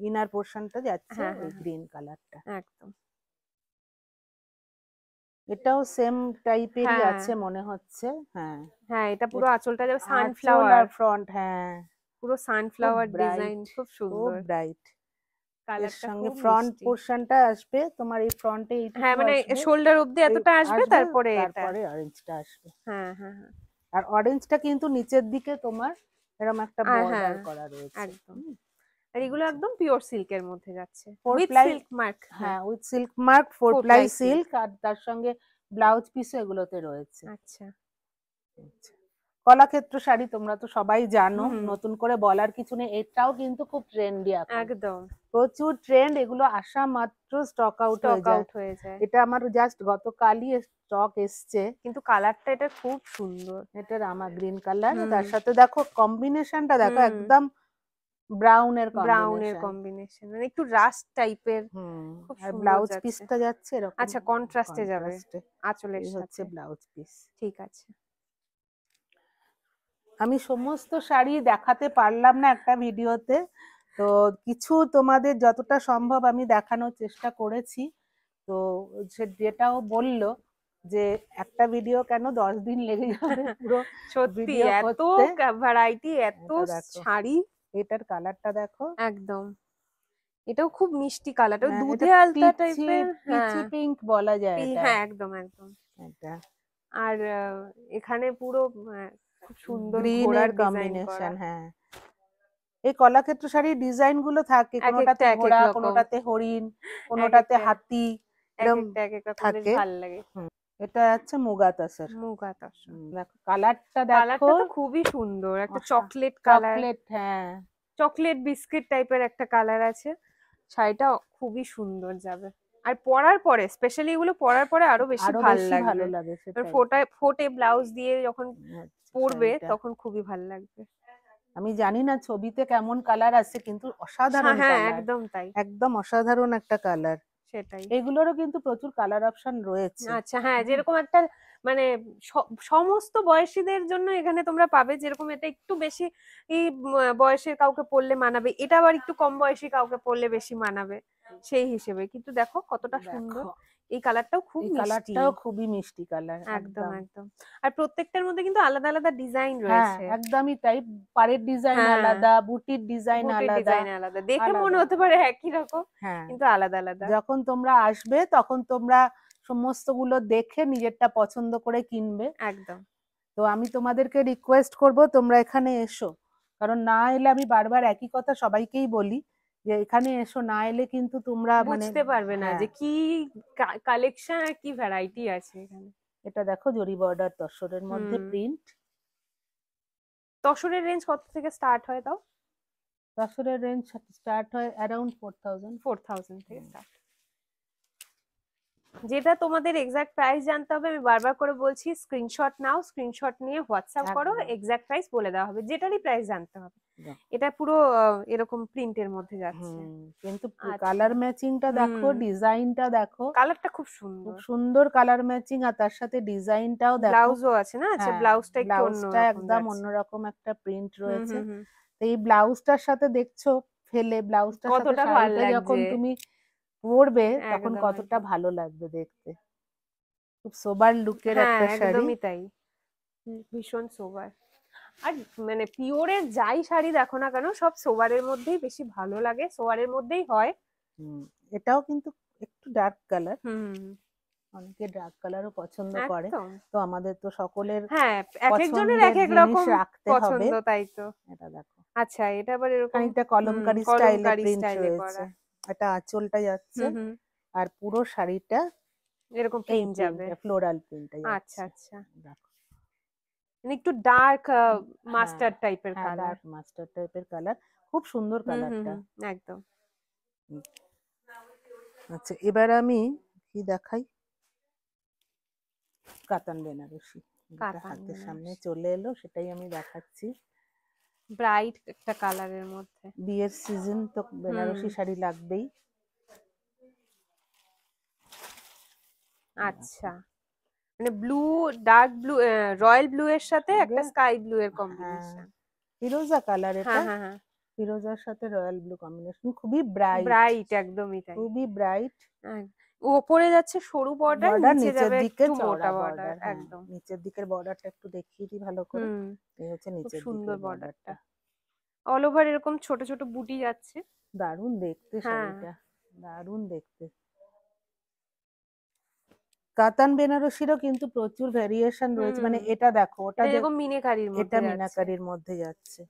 [SPEAKER 2] ইনার পোর্শনটা যাচ্ছে
[SPEAKER 1] হ্যাঁ
[SPEAKER 2] ওই
[SPEAKER 1] হ্যাঁ হ্যাঁ
[SPEAKER 2] গ্রিন কালারটা।
[SPEAKER 1] একদম।
[SPEAKER 2] এটাও সেম টাইপেরই
[SPEAKER 1] হ্যাঁ
[SPEAKER 2] আছে মনে হচ্ছে। হ্যাঁ,
[SPEAKER 1] হ্যাঁ, এটা পুরো
[SPEAKER 2] এ-
[SPEAKER 1] আঁচলটা যাবে
[SPEAKER 2] আঁচল
[SPEAKER 1] সানফ্লাওয়ার,
[SPEAKER 2] আর ফ্রন্ট, হ্যাঁ
[SPEAKER 1] পুরো
[SPEAKER 2] খুব
[SPEAKER 1] সানফ্লাওয়ার ডিজাইন,
[SPEAKER 2] ব্রাইট,
[SPEAKER 1] খুব
[SPEAKER 2] খুব
[SPEAKER 1] সুন্দর।
[SPEAKER 2] ব্রাইট। এর
[SPEAKER 1] কালারটা
[SPEAKER 2] সঙ্গে
[SPEAKER 1] খুব
[SPEAKER 2] ফ্রন্ট
[SPEAKER 1] মিষ্টি।
[SPEAKER 2] পোর্শনটা আসবে তোমার, এই ফ্রন্টে
[SPEAKER 1] হ্যাঁ
[SPEAKER 2] এইটুকু
[SPEAKER 1] মানে
[SPEAKER 2] আসবে,
[SPEAKER 1] শোল্ডার অব্দি
[SPEAKER 2] এই
[SPEAKER 1] এতটা আসবে,
[SPEAKER 2] আসবে,
[SPEAKER 1] তারপরে এটা।
[SPEAKER 2] তারপরে অরেঞ্জটা আসবে।
[SPEAKER 1] হ্যাঁ হ্যাঁ হ্যাঁ।
[SPEAKER 2] আর অরেঞ্জটা কিন্তু নিচের দিকে তোমার এরকম একটা
[SPEAKER 1] হ্যাঁ
[SPEAKER 2] বর্ডার করা রয়েছে।
[SPEAKER 1] একদম।
[SPEAKER 2] হুম,
[SPEAKER 1] আর এগুলো
[SPEAKER 2] আচ্ছা।
[SPEAKER 1] একদম পিওর সিল্কের মধ্যে যাচ্ছে,
[SPEAKER 2] four
[SPEAKER 1] with
[SPEAKER 2] ply,
[SPEAKER 1] silk mark. হ্যাঁ
[SPEAKER 2] হ্যাঁ with silk mark, 4 ply
[SPEAKER 1] 4 ply silk.
[SPEAKER 2] Silk, আর তার সঙ্গে ব্লাউজ পিসও এগুলোতে রয়েছে।
[SPEAKER 1] আচ্ছা।
[SPEAKER 2] আচ্ছা। কলাক্ষেত্র শাড়ি তোমরা তো সবাই জানো,
[SPEAKER 1] হুম
[SPEAKER 2] নতুন করে বলার কিছু নেই, এটাও কিন্তু খুব ট্রেন্ডি এখন,
[SPEAKER 1] একদম।
[SPEAKER 2] প্রচুর ট্রেন্ড। এগুলো আসা মাত্র স্টক আউট
[SPEAKER 1] স্টক
[SPEAKER 2] হয়ে যায়।
[SPEAKER 1] আউট হয়ে যায়।
[SPEAKER 2] এটা আমার জাস্ট গতকালই স্টক এসছে।
[SPEAKER 1] কিন্তু কালারটা এটা খুব সুন্দর।
[SPEAKER 2] এটা রামা গ্রিন কালার,
[SPEAKER 1] হুম
[SPEAKER 2] তার সাথে দেখো কম্বিনেশনটা দেখো
[SPEAKER 1] হুম।
[SPEAKER 2] একদম ব্রাউনের
[SPEAKER 1] ব্রাউনের
[SPEAKER 2] কম্বিনেশন।
[SPEAKER 1] কম্বিনেশন, মানে একটু রাস্ট টাইপের,
[SPEAKER 2] হুম,
[SPEAKER 1] খুব
[SPEAKER 2] আর
[SPEAKER 1] সুন্দর
[SPEAKER 2] ব্লাউজ
[SPEAKER 1] যাচ্ছে।
[SPEAKER 2] পিসটা যাচ্ছে এরকম
[SPEAKER 1] আচ্ছা কন্ট্রাস্টে যাবে
[SPEAKER 2] কন্ট্রাস্টে।
[SPEAKER 1] আঁচলের
[SPEAKER 2] এই হচ্ছে
[SPEAKER 1] সাথে।
[SPEAKER 2] Blouse piece.
[SPEAKER 1] ঠিক আছে।
[SPEAKER 2] আমি সমস্ত শাড়ি দেখাতে পারলাম না একটা ভিডিওতে, তো কিছু তোমাদের যতটা সম্ভব আমি দেখানোর চেষ্টা করেছি। তো যেটাও বললো যে একটা ভিডিও কেন 10 দিন লেগে যাবে পুরো
[SPEAKER 1] সত্যি
[SPEAKER 2] ভিডিও
[SPEAKER 1] এত
[SPEAKER 2] করতে।
[SPEAKER 1] ভ্যারাইটি, এত
[SPEAKER 2] এটা দেখো,
[SPEAKER 1] শাড়ি।
[SPEAKER 2] এটার কালারটা দেখো।
[SPEAKER 1] একদম, এটাও খুব মিষ্টি কালারটা,
[SPEAKER 2] এটা
[SPEAKER 1] দুধে আলতা
[SPEAKER 2] পিচি
[SPEAKER 1] টাইপের।
[SPEAKER 2] পিচি
[SPEAKER 1] হ্যাঁ,
[SPEAKER 2] পিঙ্ক বলা যায় এটা।
[SPEAKER 1] হ্যাঁ, একদম একদম।
[SPEAKER 2] এটা
[SPEAKER 1] আর এখানে পুরো খুব সুন্দর
[SPEAKER 2] গ্রিনের
[SPEAKER 1] ঘোড়ার ডিজাইন করা।
[SPEAKER 2] কম্বিনেশন, হ্যাঁ। এই কলাক্ষেত্র শাড়ির ডিজাইন গুলো থাকে,
[SPEAKER 1] এক
[SPEAKER 2] কোনোটাতে
[SPEAKER 1] একটা এক এক
[SPEAKER 2] ঘোড়া,
[SPEAKER 1] রকম,
[SPEAKER 2] কোনোটাতে হরিণ,
[SPEAKER 1] এক
[SPEAKER 2] কোনোটাতে
[SPEAKER 1] একটা
[SPEAKER 2] হাতি,
[SPEAKER 1] এক
[SPEAKER 2] এরকম
[SPEAKER 1] একটা এক এক রকম, বেশ
[SPEAKER 2] থাকে।
[SPEAKER 1] ভাল লাগে।
[SPEAKER 2] হুম, এটা হচ্ছে মুগা তাসর।
[SPEAKER 1] মুগা তসর।
[SPEAKER 2] দেখো কালারটা দেখো,
[SPEAKER 1] কালারটা তো খুবই সুন্দর, একটা চকলেট কালার,
[SPEAKER 2] চকলেট, হ্যাঁ।
[SPEAKER 1] চকলেট বিস্কিট টাইপের একটা কালার আছে। শাড়িটা খুবই সুন্দর যাবে। আর পরার পরে, স্পেশালি এগুলো পরার পরে আরো বেশি
[SPEAKER 2] আরো
[SPEAKER 1] ভাল
[SPEAKER 2] বেশি ভালো
[SPEAKER 1] লাগবে।
[SPEAKER 2] লাগে,
[SPEAKER 1] এবার
[SPEAKER 2] সেটাই।
[SPEAKER 1] ফোটে ব্লাউজ দিয়ে যখন
[SPEAKER 2] আচ্ছা,
[SPEAKER 1] পরবে
[SPEAKER 2] শাড়িটা
[SPEAKER 1] তখন খুবই ভাল লাগবে।
[SPEAKER 2] আমি জানি না ছবিতে কেমন কালার আছে, কিন্তু অসাধারণ
[SPEAKER 1] হ্যাঁ,
[SPEAKER 2] কালার,
[SPEAKER 1] একদম তাই,
[SPEAKER 2] একদম অসাধারণ একটা কালার।
[SPEAKER 1] সেটাই।
[SPEAKER 2] এগুলোরও কিন্তু প্রচুর কালার অপশন রয়েছে।
[SPEAKER 1] আচ্ছা, হ্যাঁ,
[SPEAKER 2] হুম,
[SPEAKER 1] যেরকম একটা মানে সমস্ত বয়সীদের জন্য এখানে তোমরা পাবে, যেরকম এটা একটু বেশি বয়সের কাউকে পরলে মানাবে, এটা আবার একটু কম বয়সী কাউকে পরলে বেশি মানাবে, সেই হিসেবে। কিন্তু দেখো কতটা সুন্দর,
[SPEAKER 2] দেখো
[SPEAKER 1] এই কালারটাও খুব
[SPEAKER 2] এই
[SPEAKER 1] মিষ্টি।
[SPEAKER 2] কালারটাও খুবই মিষ্টি কালার,
[SPEAKER 1] একদম
[SPEAKER 2] একদম।
[SPEAKER 1] একদম। আর প্রত্যেকটার মধ্যে কিন্তু আলাদা আলাদা ডিজাইন
[SPEAKER 2] হ্যাঁ,
[SPEAKER 1] রয়েছে।
[SPEAKER 2] একদমই তাই। পাড়ের ডিজাইন
[SPEAKER 1] হ্যাঁ,
[SPEAKER 2] আলাদা, বুটির ডিজাইন
[SPEAKER 1] বুটির
[SPEAKER 2] আলাদা,
[SPEAKER 1] ডিজাইন আলাদা, দেখে মনে
[SPEAKER 2] আলাদা।
[SPEAKER 1] হতে পারে একই রকম,
[SPEAKER 2] হ্যাঁ,
[SPEAKER 1] কিন্তু আলাদা আলাদা।
[SPEAKER 2] যখন তোমরা আসবে তখন তোমরা সমস্তগুলো দেখে নিজেরটা পছন্দ করে কিনবে।
[SPEAKER 1] একদম,
[SPEAKER 2] তো আমি তোমাদেরকে রিকোয়েস্ট করব তোমরা এখানে এসো, কারণ না এলে আমি বারবার একই কথা সবাইকেই বলি, যে এখানে এসো, না এলে কিন্তু তোমরা মানে,
[SPEAKER 1] বুঝতে পারবে না
[SPEAKER 2] হ্যাঁ।
[SPEAKER 1] যে কি কালেকশন আর কি ভ্যারাইটি আছে এখানে।
[SPEAKER 2] এটা দেখো জরি বর্ডার তসরের মধ্যে
[SPEAKER 1] হুম।
[SPEAKER 2] প্রিন্ট।
[SPEAKER 1] তসরের রেঞ্জ কত থেকে স্টার্ট হয় তাও?
[SPEAKER 2] তসরের রেঞ্জ স্টার্ট হয় অ্যারাউন্ড 4000।
[SPEAKER 1] 4000 থেকে স্টার্ট। যেটা তোমাদের এক্সাক্ট প্রাইস জানতে হবে, আমি বারবার করে বলছি, স্ক্রিনশট নাও, স্ক্রিনশট নিয়ে হোয়াটসঅ্যাপ করো,
[SPEAKER 2] একদম।
[SPEAKER 1] এক্সাক্ট প্রাইস বলে দেওয়া হবে, যেটারই প্রাইস জানতে হবে।
[SPEAKER 2] বাহ।
[SPEAKER 1] এটা পুরো এরকম প্রিন্টের মধ্যে যাচ্ছে।
[SPEAKER 2] কিন্তু
[SPEAKER 1] আচ্ছা।
[SPEAKER 2] কালার ম্যাচিংটা দেখো,
[SPEAKER 1] হুম,
[SPEAKER 2] ডিজাইনটা দেখো,
[SPEAKER 1] কালারটা খুব
[SPEAKER 2] খুব
[SPEAKER 1] সুন্দর।
[SPEAKER 2] সুন্দর কালার ম্যাচিং, আর তার সাথে ডিজাইনটাও দেখো।
[SPEAKER 1] ব্লাউজও আছে না? আচ্ছা,
[SPEAKER 2] হ্যাঁ,
[SPEAKER 1] ব্লাউজটা একটু
[SPEAKER 2] ব্লাউজটা
[SPEAKER 1] অন্যরকম
[SPEAKER 2] একদম
[SPEAKER 1] যাচ্ছে।
[SPEAKER 2] অন্যরকম একটা প্রিন্ট
[SPEAKER 1] হুম
[SPEAKER 2] রয়েছে।
[SPEAKER 1] হুম হুম।
[SPEAKER 2] তো এই ব্লাউজটার সাথে দেখছো, ফেলে ব্লাউজটার সাথে
[SPEAKER 1] কতটা ভাল
[SPEAKER 2] শাড়িটা যখন
[SPEAKER 1] লাগছে।
[SPEAKER 2] তুমি পরবে তখন
[SPEAKER 1] একদম
[SPEAKER 2] কতটা
[SPEAKER 1] একদম।
[SPEAKER 2] ভালো লাগবে দেখতে। খুব সোবার লুকের
[SPEAKER 1] হ্যাঁ,
[SPEAKER 2] একটা শাড়ি।
[SPEAKER 1] একদমই তাই। ভীষণ সোবার। আর মানে পিওরের যাই শাড়ি দেখো না কেন, সব সোয়ারের মধ্যেই বেশি ভালো লাগে, সোয়ারের মধ্যেই হয়।
[SPEAKER 2] হুম, এটাও কিন্তু একটু ডার্ক কালার,
[SPEAKER 1] হুম,
[SPEAKER 2] অনেকে ডার্ক কালারও পছন্দ করে।
[SPEAKER 1] একদম।
[SPEAKER 2] তো আমাদের তো সকলের
[SPEAKER 1] হ্যাঁ, এক একজনের
[SPEAKER 2] পছন্দের
[SPEAKER 1] এক এক
[SPEAKER 2] জিনিস
[SPEAKER 1] রকম
[SPEAKER 2] রাখতে হবে।
[SPEAKER 1] পছন্দ, তাই তো।
[SPEAKER 2] এটা দেখো,
[SPEAKER 1] আচ্ছা, এটা আবার এরকম
[SPEAKER 2] খানিকটা কলমকারি স্টাইলে
[SPEAKER 1] কলমকারী
[SPEAKER 2] প্রিন্ট
[SPEAKER 1] স্টাইলে
[SPEAKER 2] রয়েছে।
[SPEAKER 1] করা।
[SPEAKER 2] এটা আঁচলটা যাচ্ছে,
[SPEAKER 1] হুম হুম।
[SPEAKER 2] আর পুরো শাড়িটা
[SPEAKER 1] এরকম
[SPEAKER 2] এই
[SPEAKER 1] প্রিন্ট যাবে।
[SPEAKER 2] প্রিন্টটা, ফ্লোরাল প্রিন্টটা
[SPEAKER 1] আচ্ছা
[SPEAKER 2] যাচ্ছে।
[SPEAKER 1] আচ্ছা।
[SPEAKER 2] দেখো,
[SPEAKER 1] মানে একটু ডার্ক
[SPEAKER 2] হ্যাঁ,
[SPEAKER 1] মাস্টার্ড টাইপের
[SPEAKER 2] হ্যাঁ,
[SPEAKER 1] কালার।
[SPEAKER 2] ডার্ক মাস্টার টাইপের কালার, খুব সুন্দর
[SPEAKER 1] হুম হুম
[SPEAKER 2] কালারটা।
[SPEAKER 1] হুম। একদম।
[SPEAKER 2] আচ্ছা, এবার আমি কি দেখাই, কাতান বেনারসি, যেটা
[SPEAKER 1] কাতান
[SPEAKER 2] হাতের সামনে
[SPEAKER 1] বেনারসি,
[SPEAKER 2] চলে এলো সেটাই আমি দেখাচ্ছি।
[SPEAKER 1] ব্রাইট একটা কালারের মধ্যে।
[SPEAKER 2] বিয়ের সিজন তো
[SPEAKER 1] হুম।
[SPEAKER 2] বেনারসি শাড়ি লাগবেই।
[SPEAKER 1] আচ্ছা, মানে blue, dark blue, royal blue এর সাথে
[SPEAKER 2] সঙ্গে,
[SPEAKER 1] একটা স্কাই ব্লু এর
[SPEAKER 2] হ্যাঁ,
[SPEAKER 1] কম্বিনেশন।
[SPEAKER 2] ফিরোজা কালার
[SPEAKER 1] হ্যাঁ
[SPEAKER 2] এটা,
[SPEAKER 1] হ্যাঁ হ্যাঁ।
[SPEAKER 2] ফিরোজার সাথে রয়্যাল ব্লু কম্বিনেশন, খুবই ব্রাইট,
[SPEAKER 1] ব্রাইট, একদমই তাই।
[SPEAKER 2] খুবই ব্রাইট।
[SPEAKER 1] হ্যাঁ, ওপরে যাচ্ছে সরু বর্ডার,
[SPEAKER 2] বর্ডার
[SPEAKER 1] নিচে
[SPEAKER 2] নিচের
[SPEAKER 1] যাবে
[SPEAKER 2] দিকে
[SPEAKER 1] একটু
[SPEAKER 2] চওড়া
[SPEAKER 1] মোটা বর্ডার।
[SPEAKER 2] বর্ডার, হ্যাঁ,
[SPEAKER 1] একদম।
[SPEAKER 2] নিচের দিকের বর্ডারটা একটু দেখিয়ে দিই ভালো করে।
[SPEAKER 1] হুম।
[SPEAKER 2] এই হচ্ছে
[SPEAKER 1] খুব
[SPEAKER 2] নিচের
[SPEAKER 1] সুন্দর
[SPEAKER 2] দিকের
[SPEAKER 1] বর্ডারটা,
[SPEAKER 2] বর্ডারটা।
[SPEAKER 1] অল ওভার এরকম ছোট ছোট বুটি যাচ্ছে।
[SPEAKER 2] দারুণ দেখতে
[SPEAKER 1] হ্যাঁ।
[SPEAKER 2] শাড়িটা, দারুণ দেখতে। কাতান বেনারসিরও কিন্তু প্রচুর ভেরিয়েশন
[SPEAKER 1] হুম
[SPEAKER 2] রয়েছে,
[SPEAKER 1] হুম
[SPEAKER 2] মানে
[SPEAKER 1] হুম।
[SPEAKER 2] এটা দেখো, ওটা
[SPEAKER 1] এটা এরকম মিনেকারির
[SPEAKER 2] এটা
[SPEAKER 1] মধ্যে যাচ্ছে।
[SPEAKER 2] মিনাকারির মধ্যে যাচ্ছে।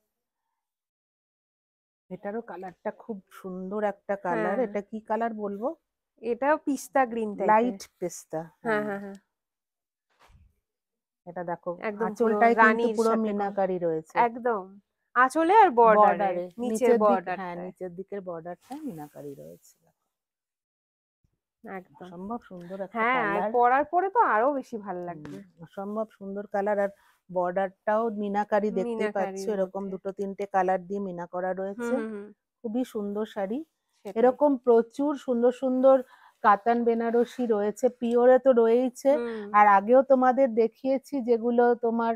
[SPEAKER 2] এটারও কালারটা খুব সুন্দর একটা কালার।
[SPEAKER 1] হ্যাঁ,
[SPEAKER 2] এটা কি কালার বলবো?
[SPEAKER 1] এটাও পিস্তা গ্রিন টাইপের।
[SPEAKER 2] লাইট পেস্তা,
[SPEAKER 1] হ্যাঁ
[SPEAKER 2] হ্যাঁ।
[SPEAKER 1] হ্যাঁ হ্যাঁ।
[SPEAKER 2] এটা দেখো,
[SPEAKER 1] একদম পুরো
[SPEAKER 2] আঁচলটায় কিন্তু
[SPEAKER 1] রানীর
[SPEAKER 2] পুরো
[SPEAKER 1] সাথে
[SPEAKER 2] মিনাকারি রয়েছে।
[SPEAKER 1] একদম আঁচলে আর বর্ডারে,
[SPEAKER 2] বর্ডারে,
[SPEAKER 1] নিচের
[SPEAKER 2] নিচের দিক, হ্যাঁ,
[SPEAKER 1] বর্ডারটায়।
[SPEAKER 2] নিচের দিকের বর্ডারটা মিনাকারি রয়েছে।
[SPEAKER 1] একদম।
[SPEAKER 2] অসম্ভব সুন্দর একটা
[SPEAKER 1] হ্যাঁ, আর
[SPEAKER 2] কালার।
[SPEAKER 1] পরার পরে তো আরো বেশি ভাল লাগবে।
[SPEAKER 2] অসম্ভব সুন্দর কালার, আর বর্ডারটাও মিনাকারি, দেখতেই পাচ্ছ
[SPEAKER 1] মিনাকারির
[SPEAKER 2] এরকম
[SPEAKER 1] মধ্যে।
[SPEAKER 2] দুটো তিনটে কালার দিয়ে মিনা করা রয়েছে।
[SPEAKER 1] হুম হুম হুম।
[SPEAKER 2] খুবই সুন্দর শাড়ি।
[SPEAKER 1] সেটাই।
[SPEAKER 2] এরকম প্রচুর সুন্দর সুন্দর কাতান বেনারসি রয়েছে, পিওরে তো রয়েইছে,
[SPEAKER 1] হুম।
[SPEAKER 2] আর আগেও তোমাদের দেখিয়েছি যেগুলো তোমার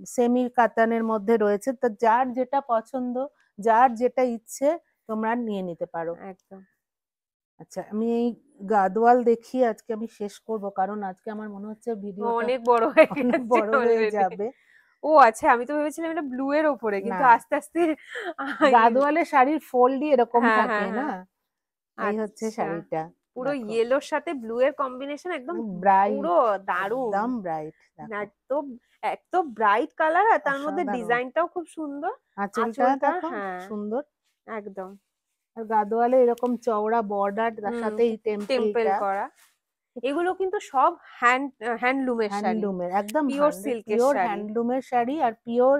[SPEAKER 2] সেমি কাতানের মধ্যে রয়েছে। তো যার যেটা পছন্দ, যার যেটা ইচ্ছে তোমরা নিয়ে নিতে পারো।
[SPEAKER 1] একদম।
[SPEAKER 2] আচ্ছা, আমি এই গাদোয়াল দেখিয়ে আজকে আমি শেষ করব, কারণ আজকে আমার মনে হচ্ছে ভিডিওটা
[SPEAKER 1] অনেক বড় হয়ে
[SPEAKER 2] অনেক
[SPEAKER 1] গেছে
[SPEAKER 2] বড় হয়ে
[SPEAKER 1] অলরেডি।
[SPEAKER 2] যাবে।
[SPEAKER 1] ও আচ্ছা, আমি তো ভেবেছিলাম এটা ব্লু এর ওপরে, কিন্তু
[SPEAKER 2] না,
[SPEAKER 1] আস্তে আস্তে
[SPEAKER 2] গাদোয়ালের শাড়ির ফোল্ডই এরকম
[SPEAKER 1] হ্যাঁ
[SPEAKER 2] থাকে
[SPEAKER 1] হ্যাঁ
[SPEAKER 2] না।
[SPEAKER 1] হ্যাঁ।
[SPEAKER 2] এই হচ্ছে
[SPEAKER 1] আচ্ছা,
[SPEAKER 2] শাড়িটা।
[SPEAKER 1] পুরো
[SPEAKER 2] দেখো,
[SPEAKER 1] ইয়েলোর সাথে ব্লু এর কম্বিনেশন একদম পুরো
[SPEAKER 2] ব্রাইট,
[SPEAKER 1] দারুণ।
[SPEAKER 2] একদম ব্রাইট। দেখো,
[SPEAKER 1] একদম, এত ব্রাইট কালার, আর তার মধ্যে
[SPEAKER 2] অসাধারণ।
[SPEAKER 1] ডিজাইনটাও খুব সুন্দর।
[SPEAKER 2] আঁচলটা
[SPEAKER 1] আঁচলটা,
[SPEAKER 2] দেখো
[SPEAKER 1] হ্যাঁ
[SPEAKER 2] সুন্দর।
[SPEAKER 1] একদম।
[SPEAKER 2] আর গাদোয়ালে এরকম চওড়া বর্ডার, তার
[SPEAKER 1] হুম,
[SPEAKER 2] সাথে এই
[SPEAKER 1] টেম্পল
[SPEAKER 2] টেম্পলটা।
[SPEAKER 1] করা। এগুলো কিন্তু সব হ্যান্ডলুমের শাড়ি,
[SPEAKER 2] হ্যান্ডলুমের, একদম
[SPEAKER 1] পিওর
[SPEAKER 2] 100
[SPEAKER 1] সিল্কের
[SPEAKER 2] পিওর
[SPEAKER 1] শাড়ি।
[SPEAKER 2] হ্যান্ডলুমের শাড়ি, আর পিওর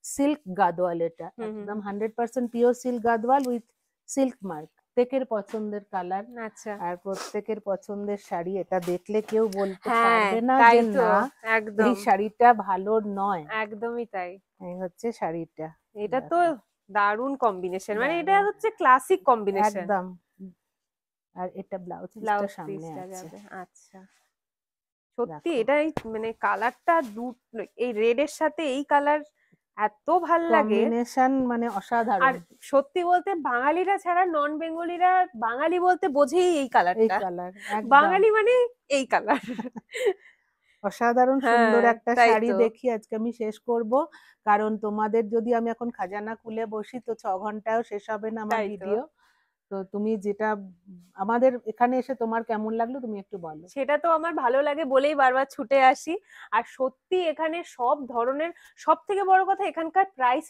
[SPEAKER 2] সিল্ক গাদোয়াল। এটা
[SPEAKER 1] হুম হুম
[SPEAKER 2] একদম
[SPEAKER 1] হুম।
[SPEAKER 2] 100% pure silk Gadwal with silk mark. প্রত্যেকের পছন্দের কালার
[SPEAKER 1] আচ্ছা,
[SPEAKER 2] আর প্রত্যেকের পছন্দের শাড়ি। এটা দেখলে কেউ বলতে
[SPEAKER 1] হ্যাঁ
[SPEAKER 2] পারবে না
[SPEAKER 1] তাই
[SPEAKER 2] যে
[SPEAKER 1] তো,
[SPEAKER 2] না, এই
[SPEAKER 1] একদম
[SPEAKER 2] শাড়িটা ভালো নয়।
[SPEAKER 1] একদমই তাই।
[SPEAKER 2] এই হচ্ছে শাড়িটা।
[SPEAKER 1] এটা তো
[SPEAKER 2] দেখো,
[SPEAKER 1] দারুণ কম্বিনেশন, মানে এটা
[SPEAKER 2] দারুণ,
[SPEAKER 1] হচ্ছে ক্লাসিক কম্বিনেশন।
[SPEAKER 2] একদম। আর এটা ব্লাউজ পিসটা
[SPEAKER 1] ব্লাউজ
[SPEAKER 2] সামনে
[SPEAKER 1] পিসটা
[SPEAKER 2] আছে।
[SPEAKER 1] যাবে, আচ্ছা। সত্যি
[SPEAKER 2] দেখো,
[SPEAKER 1] এটাই, মানে কালারটা এই রেড এর সাথে এই কালার এত ভাল লাগে।
[SPEAKER 2] কম্বিনেশন মানে
[SPEAKER 1] আর
[SPEAKER 2] অসাধারণ।
[SPEAKER 1] সত্যি বলতে বাঙালিরা ছাড়া নন বেঙ্গলিরা বাঙালি বলতে বোঝেই এই
[SPEAKER 2] এই
[SPEAKER 1] কালারটা।
[SPEAKER 2] কালার একদম
[SPEAKER 1] বাঙালি মানে এই কালার।
[SPEAKER 2] অসাধারণ সুন্দর
[SPEAKER 1] হ্যাঁ
[SPEAKER 2] একটা
[SPEAKER 1] তাই
[SPEAKER 2] শাড়ি
[SPEAKER 1] তো।
[SPEAKER 2] দেখি আজকে আমি শেষ করব। কারণ তোমাদের যদি আমি এখন খাজানা খুলে বসি তো 6 ঘন্টায়ও শেষ হবে না আমার
[SPEAKER 1] তাই তো,
[SPEAKER 2] ভিডিও। তো তুমি যেটা আমাদের এখানে এসে তোমার কেমন লাগলো তুমি একটু বলো।
[SPEAKER 1] সেটা তো আমার ভালো লাগে বলেই বারবার ছুটে আসি। আর সত্যি এখানে সব ধরনের, সব থেকে বড় কথা এখানকার প্রাইস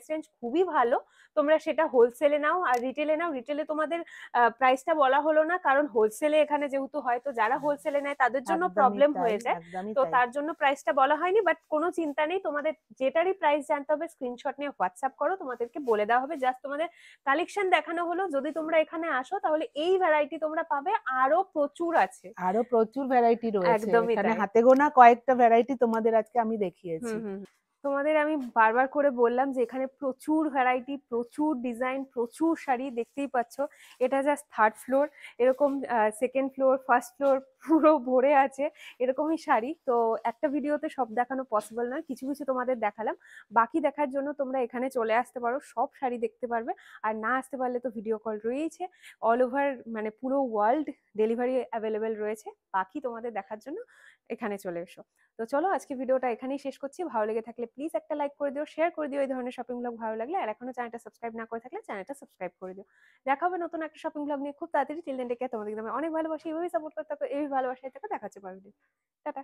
[SPEAKER 1] রেঞ্জ খুবই ভালো। তোমরা সেটা হোলসেলে নাও আর রিটেলে নাও। রিটেলে তোমাদের প্রাইসটা বলা হলো না, কারণ হোলসেলে এখানে যেহেতু হয়তো যারা হোলসেলে নেয় তাদের জন্য
[SPEAKER 2] একদমই
[SPEAKER 1] প্রবলেম
[SPEAKER 2] তাই,
[SPEAKER 1] হয়ে যায়।
[SPEAKER 2] একদমই
[SPEAKER 1] তো
[SPEAKER 2] তাই।
[SPEAKER 1] তার জন্য প্রাইসটা বলা হয়নি, বাট কোনো চিন্তা নেই, তোমাদের যেটারই প্রাইস জানতে হবে স্ক্রিনশট নিয়ে হোয়াটসঅ্যাপ করো, তোমাদেরকে বলে দেওয়া হবে। জাস্ট তোমাদের কালেকশন দেখানো হলো। যদি তোমরা এখানে আসো তাহলে এই ভ্যারাইটি তোমরা পাবে, আরো প্রচুর আছে।
[SPEAKER 2] আরো প্রচুর ভ্যারাইটি রয়েছে
[SPEAKER 1] একদমই
[SPEAKER 2] এখানে,
[SPEAKER 1] তাই।
[SPEAKER 2] হাতে গোনা কয়েকটা ভ্যারাইটি তোমাদের আজকে আমি দেখিয়েছি।
[SPEAKER 1] হুম হুম হুম। তোমাদের আমি বারবার করে বললাম যে এখানে প্রচুর ভ্যারাইটি, প্রচুর ডিজাইন, প্রচুর শাড়ি। দেখতেই পাচ্ছ, এটা জাস্ট থার্ড ফ্লোর। এরকম সেকেন্ড ফ্লোর, ফার্স্ট ফ্লোর পুরো ভরে আছে এরকমই শাড়ি। তো একটা ভিডিওতে সব দেখানো পসিবল নয়, কিছু কিছু তোমাদের দেখালাম। বাকি দেখার জন্য তোমরা এখানে চলে আসতে পারো, সব শাড়ি দেখতে পারবে। আর না আসতে পারলে তো ভিডিও কল রয়েছে। অল ওভার মানে পুরো ওয়ার্ল্ড ডেলিভারি অ্যাভেলেবেল রয়েছে। বাকি তোমাদের দেখার জন্য এখানে চলে এসো। তো চলো আজকে ভিডিওটা এখানেই শেষ করছি। ভালো লেগে থাকলে প্লিজ একটা লাইক করে দিও, শেয়ার করে দিও এই ধরনের শপিং ব্লগ ভালো লাগলে। আর এখনো চ্যানেলটা সাবস্ক্রাইব না করে থাকলে চ্যানেলটা সাবস্ক্রাইব করে দিও। দেখা হবে নতুন একটা শপিং ব্লগ নিয়ে খুব তাড়াতাড়ি। Till then take care. তোমাদেরকে আমি অনেক ভালোবাসি, এইভাবেই সাপোর্ট করতে থাকো, এই ভালোবাসায় থাকো। দেখা হচ্ছে পরের ভিডিও। টাটা।